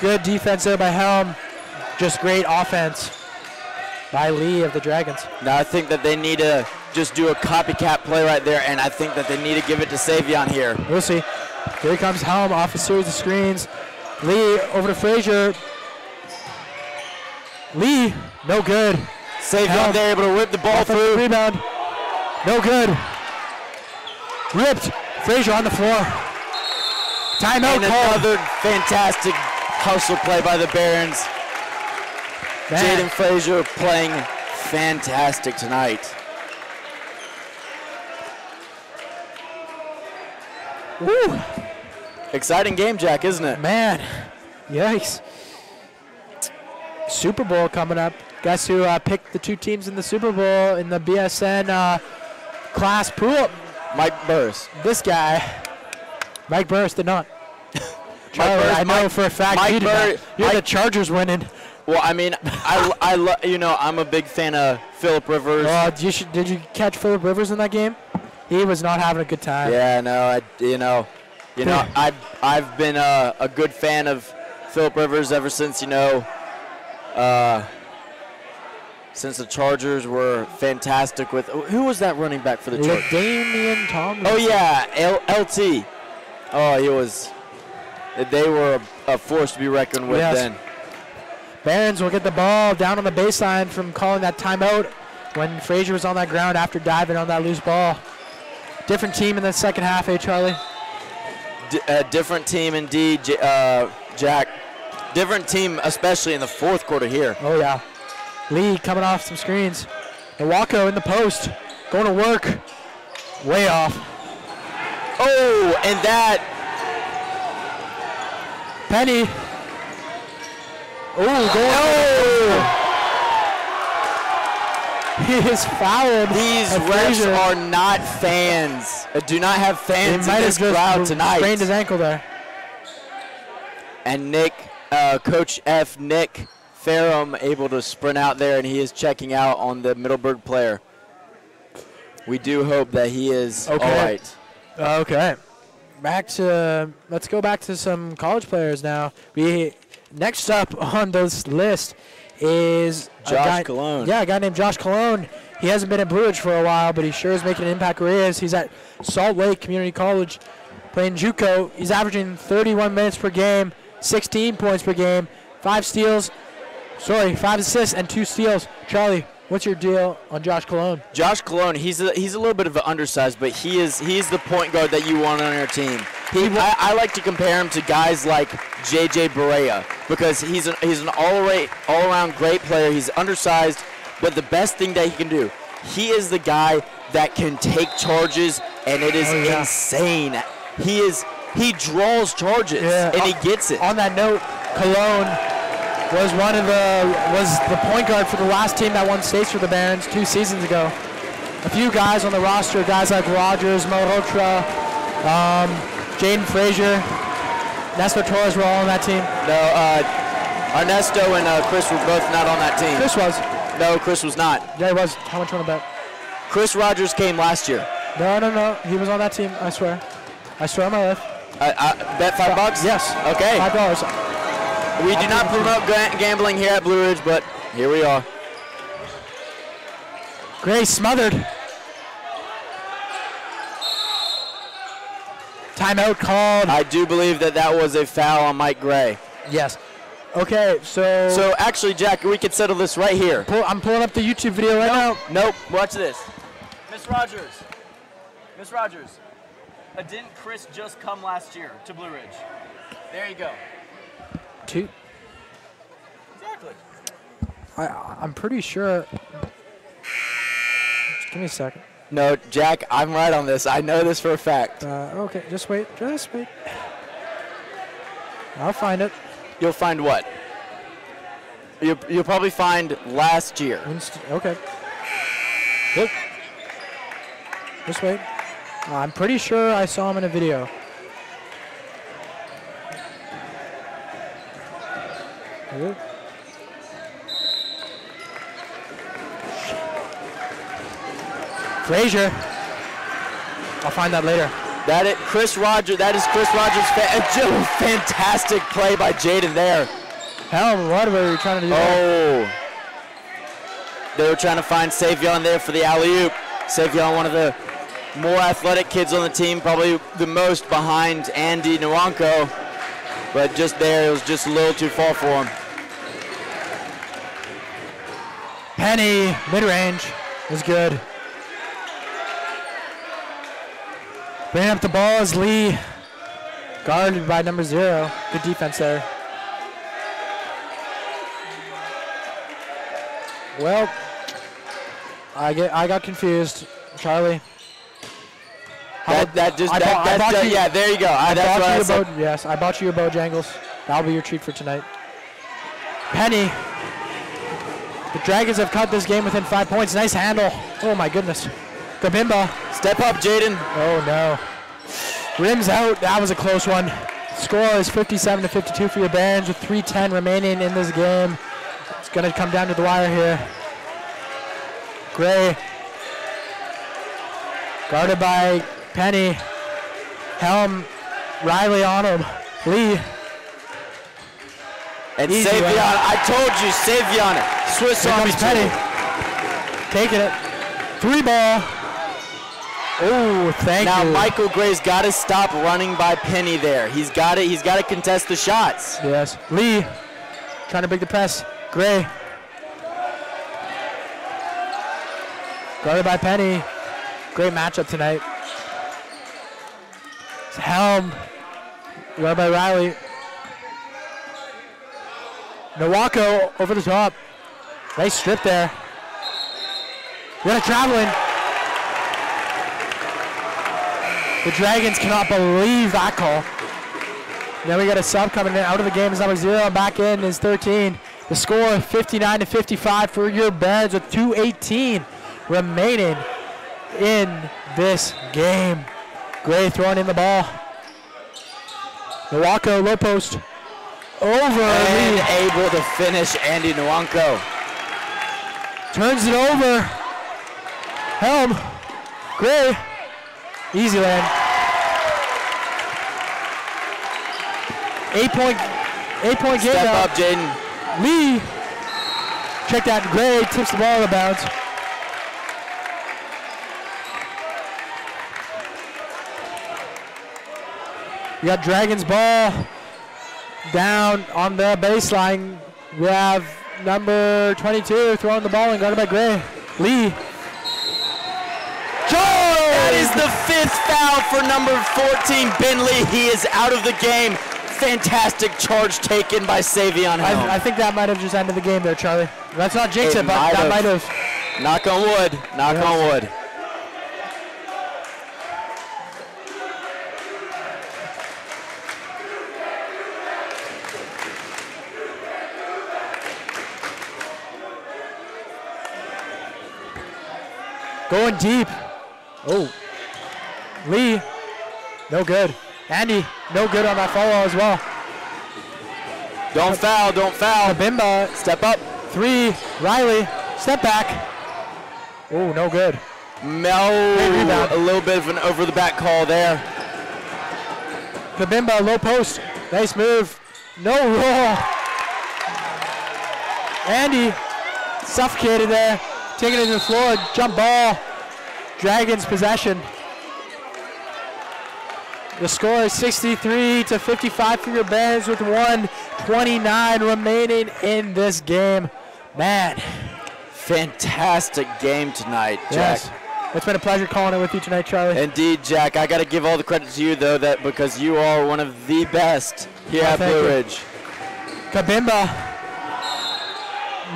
Good defense there by Helm. Just great offense by Lee of the Dragons. Now I think that they need to just do a copycat play right there, and I think that they need to give it to Savion here. We'll see. Here comes Helm off a series of screens. Lee over to Frazier. Lee, no good. Savion there able to whip the ball through. Rebound. No good. Ripped. Frazier on the floor. Timeout and call. Another fantastic hustle play by the Barons. Jaden Frazier playing fantastic tonight. Woo. Exciting game, Jack, isn't it? Man, yikes. Super Bowl coming up. Guess who picked the 2 teams in the Super Bowl in the BSN class pool? Mike Burris. This guy, Mike Burris, did not. Charlie, I know for a fact you did not. You're the Chargers winning. Well, I mean, I'm a big fan of Phillip Rivers. Did you catch Phillip Rivers in that game? He was not having a good time. Yeah, no, I've been a good fan of Phillip Rivers ever since, since the Chargers were fantastic with, who was that running back for the Chargers? Damian Tomlinson. Oh yeah, LT. Oh, they were a force to be reckoned with then. Barons will get the ball down on the baseline from calling that timeout when Frazier was on that ground after diving on that loose ball. Different team in the second half, Charlie? Different team indeed, Jack. Different team, especially in the fourth quarter here. Oh, yeah. Lee coming off some screens. Nawako in the post, going to work. Way off. Oh, and that. Penny. Oh, he is fouled. These refs are not fans. Do not have fans in this crowd tonight. Sprained his ankle there. And Nick Coach F. Nick Ferrum able to sprint out there, and he is checking out on the Middleburg player. We do hope that he is all right. Okay. Let's go back to some college players now. Next up on this list is Josh Cologne. Yeah, a guy named Josh Cologne. He hasn't been at Blue Ridge for a while, but he sure is making an impact where he is. He's at Salt Lake Community College playing JUCO. He's averaging 31 minutes per game, 16 points per game, 5 assists and 2 steals. Charlie, what's your deal on Josh Cologne? Josh Cologne, he's a little bit of an undersized, but he's the point guard that you want on your team. I like to compare him to guys like J.J. Barea because he's an all-around great player. He's undersized, but the best thing that he can do, he is the guy that can take charges, and it is insane. He draws charges, and he gets it. On that note, Cologne was the point guard for the last team that won states for the Barons 2 seasons ago. A few guys on the roster, guys like Rogers, Malhotra, Jaden Frazier, Nestor Torres were all on that team. No, Ernesto and Chris were both not on that team. Chris was. No, Chris was not. Yeah, he was. How much you want to bet? Chris Rogers came last year. No. He was on that team, I swear. I swear on my life. Bet $5? Yes. Okay. $5. We do not promote gambling here at Blue Ridge, but here we are. Gray smothered. Timeout called. I do believe that was a foul on Mike Gray. Yes. Okay, so actually, Jack, we could settle this right here. I'm pulling up the YouTube video right now. Nope. Watch this. Miss Rogers. Didn't Chris just come last year to Blue Ridge? There you go. 2. Exactly. I'm pretty sure. Just give me a second. No, Jack, I'm right on this. I know this for a fact. Okay, just wait. I'll find it. You'll find what? You'll probably find last year. Okay. Good. Just wait. I'm pretty sure I saw him in a video. Good. Frazier. I'll find that later. That is Chris Rogers' fantastic play by Jaden there. Hell, what were you trying to do? They were trying to find Savion there for the alley-oop. Savion, one of the more athletic kids on the team, probably the most behind Andy Naranko. But just there, it was just a little too far for him. Penny, mid-range, was good. Bringing up the ball is Lee, guarded by number 0. Good defense there. Well, I got confused, Charlie. Yeah, there you go. Yes, I bought you your Bojangles. That'll be your treat for tonight. Penny. The Dragons have cut this game within 5 points. Nice handle. Oh my goodness. Gabimba. Step up, Jaden. Oh no. Rims out. That was a close one. Score is 57-52 for your Barons with 3:10 remaining in this game. It's going to come down to the wire here. Gray. Guarded by Penny. Helm. Riley on him. Lee. And Savion. I told you, Savion. Swiss Army Penny. Taking it. 3-ball. Oh, thank you. Now Michael Gray's got to stop running by Penny there. He's got to contest the shots. Yes. Lee trying to break the press. Gray. Guarded by Penny. Great matchup tonight. It's Helm. Guarded by Riley. Nawako over the top. Nice strip there. We got a traveling. The Dragons cannot believe that call. Now we got a sub coming in. Out of the game is number 0. Back in is 13. The score 59-55 for your Barons with 2:18 remaining in this game. Gray throwing in the ball. Nawako low post. over. And Lee able to finish Andy Nwanko. turns it over. Helm. Gray. Easy land. 8-point game Step now. up, Jaden. Lee. Check that. Gray tips the ball out of bounds. We got Dragons ball down on the baseline. We have number 22 throwing the ball and guarded by Gray. Lee. That is the 5th foul for number 14, Ben Lee. He is out of the game. Fantastic charge taken by Savion Helm. I think that might have just ended the game there, Charlie. Let's not jinx it, but that might have. Knock on wood. Knock on wood. Going deep. Oh. Lee. No good. Andy. No good on that follow as well. Don't foul. Don't foul. Bimba. Step up. 3. Riley. Step back. Oh, no good. No. A little bit of an over the back call there. Kabimba, low post. Nice move. No roll. Andy suffocated there. Taking it to the floor. Jump ball. Dragons possession. The score is 63-55 for your Bears with 1:29 remaining in this game. Man. Fantastic game tonight, Jack. Yes. It's been a pleasure calling it with you tonight, Charlie. Indeed, Jack. I got to give all the credit to you, though, that because you are one of the best here at Blue Ridge. Kabimba.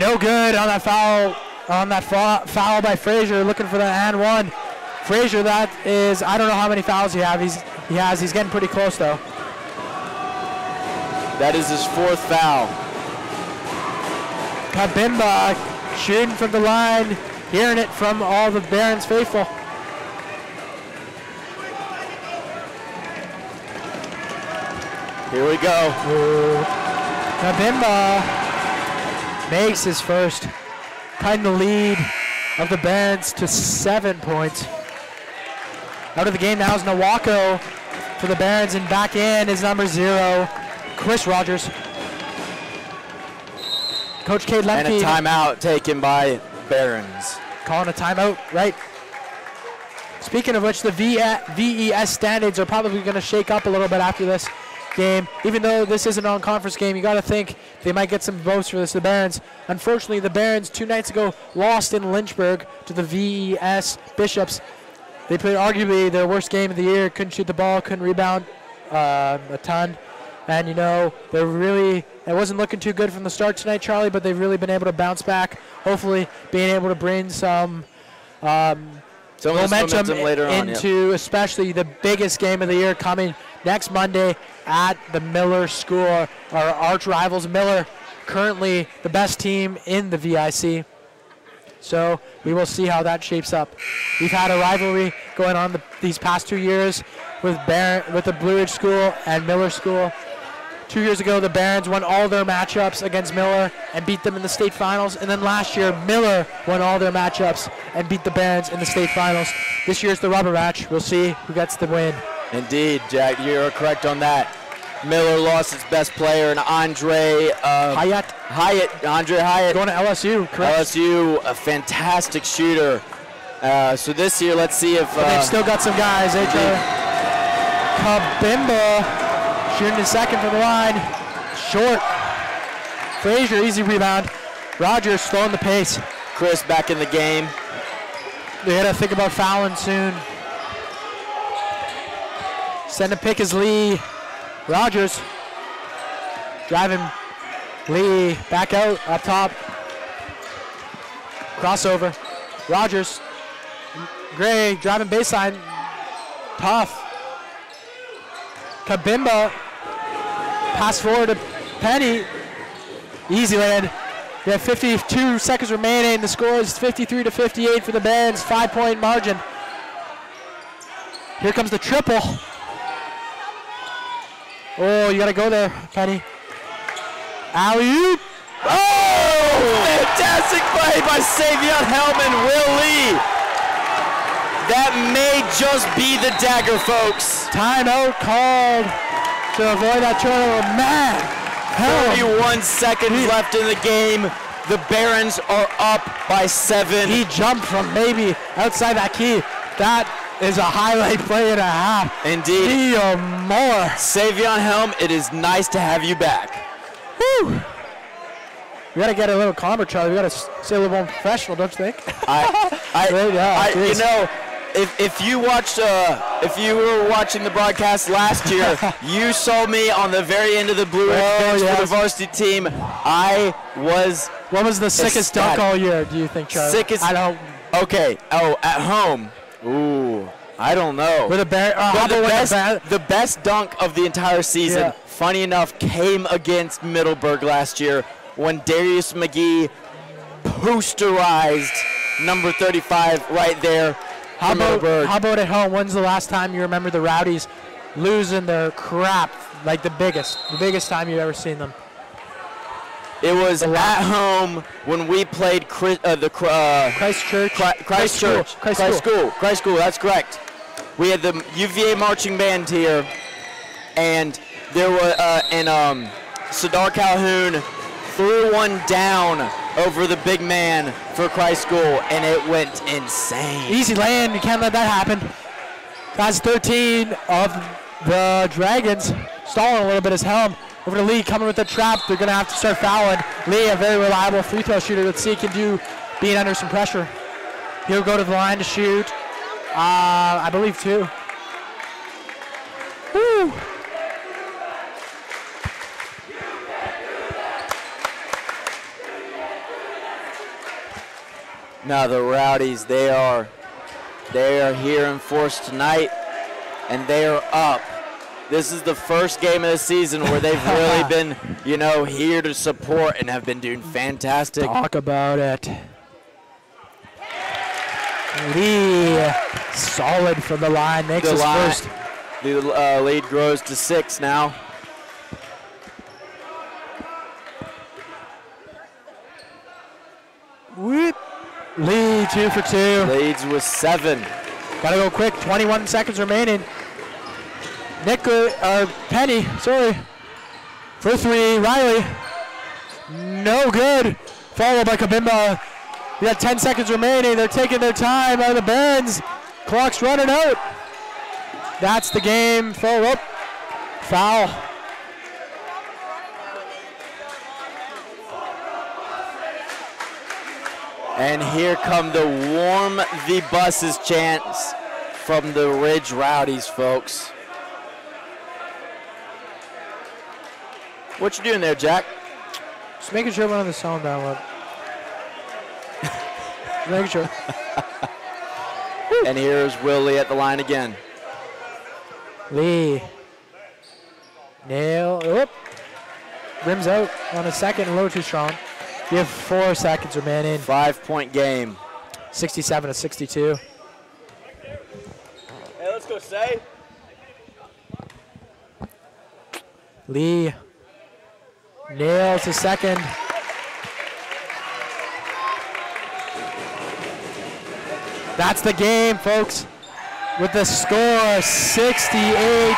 No good on that foul. On that foul by Frazier, looking for the and one. Frazier, that is, I don't know how many fouls he has. He's getting pretty close though. That is his 4th foul. Kabimba shooting from the line, hearing it from all the Barons faithful. Here we go. Kabimba makes his first. Cutting the lead of the Barons to 7 points. Out of the game now is Nawako for the Barons, and back in is number 0, Chris Rogers. Coach Cade Lemke. And a timeout taken by Barons. Calling a timeout, right? Speaking of which, the VES standings are probably going to shake up a little bit after this game. Even though this is a non-conference game, you got to think they might get some votes for this. The Barons. Unfortunately, the Barons 2 nights ago lost in Lynchburg to the VES Bishops. They played arguably their worst game of the year. Couldn't shoot the ball, couldn't rebound a ton. And, you know, it wasn't looking too good from the start tonight, Charlie, but they've really been able to bounce back. Hopefully being able to bring some momentum later into especially the biggest game of the year coming next Monday at the Miller School. Our arch rivals, Miller, currently the best team in the VIC. So we will see how that shapes up. We've had a rivalry going on these past 2 years with the Blue Ridge School and Miller School. 2 years ago, the Barons won all their matchups against Miller and beat them in the state finals. And then last year, Miller won all their matchups and beat the Barons in the state finals. This year's the rubber match. We'll see who gets the win. Indeed, Jack, you're correct on that. Miller lost its best player, and Andre Hyatt. Andre Hyatt. Going to LSU, correct? LSU, a fantastic shooter. So this year, let's see if... they've still got some guys. Kabimba shooting his second from the line. Short. Frazier, easy rebound. Rogers slowing the pace. Chris back in the game. They got to think about fouling soon. Send a pick is Lee. Rogers driving. Lee back out up top. Crossover. Rogers. Gray driving baseline. Tough. Kabimba. Pass forward to Penny. Easy land. We have 52 seconds remaining. The score is 53-58 for the Barons. 5-point margin. Here comes the triple. Oh, you got to go there, Penny. Alley-oop. Oh! Fantastic play by Savion Helm and Will Lee. That may just be the dagger, folks. Timeout called to avoid that turnover. Man, 31 seconds left in the game. The Barons are up by 7. He jumped from maybe outside that key. That is a highlight play and a half. Indeed. More. Savion Helm, it is nice to have you back. Whew. We gotta get a little calmer, Charlie. We gotta stay a little more professional, don't you think? You know, if you watched, if you were watching the broadcast last year, you saw me on the very end of the Blue Ridge bench for the varsity team. I was. What was the sickest dunk all year? Do you think, Charlie? Sickest. I don't. Okay. Oh, at home. Ooh, I don't know. With a the best dunk of the entire season, funny enough, came against Middleburg last year when Darius McGee posterized number 35 right there. How about at home? When's the last time you remember the Rowdies losing their crap? Like the biggest time you've ever seen them. It was at home when we played Christ School. That's correct. We had the UVA marching band here, and there was Sadar Calhoun threw one down over the big man for Christ School, and it went insane. Easy land. You can't let that happen. That's 13 of the Dragons. Stalling a little bit his Helm. Over to Lee, coming with the trap. They're going to have to start fouling. Lee, a very reliable free throw shooter. Let's see what he can do being under some pressure. He'll go to the line to shoot. I believe 2. Woo. Now the Rowdies, they are here in force tonight, and they are up. This is the first game of the season where they've really been, here to support and have been doing fantastic. Talk about it. Lee, solid from the line, makes his first. The lead grows to 6 now. Whoop. Lee, 2 for 2. Leads with 7. Gotta go quick, 21 seconds remaining. Penny, for 3, Riley. No good. Followed by Kabimba. We got 10 seconds remaining. They're taking their time out of the Barons. Clock's running out. That's the game. Foul. And here come the warm the buses chants from the Ridge Rowdies, folks. What you doing there, Jack? Just making sure we're on the sound download. Making sure. And here's Will Lee at the line again. Lee. Nail. Oop. Rims out on a second, a little too strong. You have 4 seconds remaining. 5-point game. 67 to 62. Hey, let's go, Say. Lee nails the second. That's the game, folks. With the score 68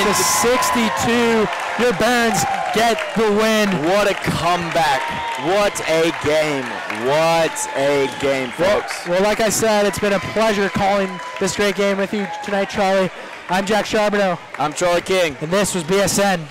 to 62, your Barons get the win. What a comeback. What a game. What a game, folks. Well, like I said, it's been a pleasure calling this great game with you tonight, Charlie. I'm Jack Charbonneau. I'm Charlie King. And this was BSN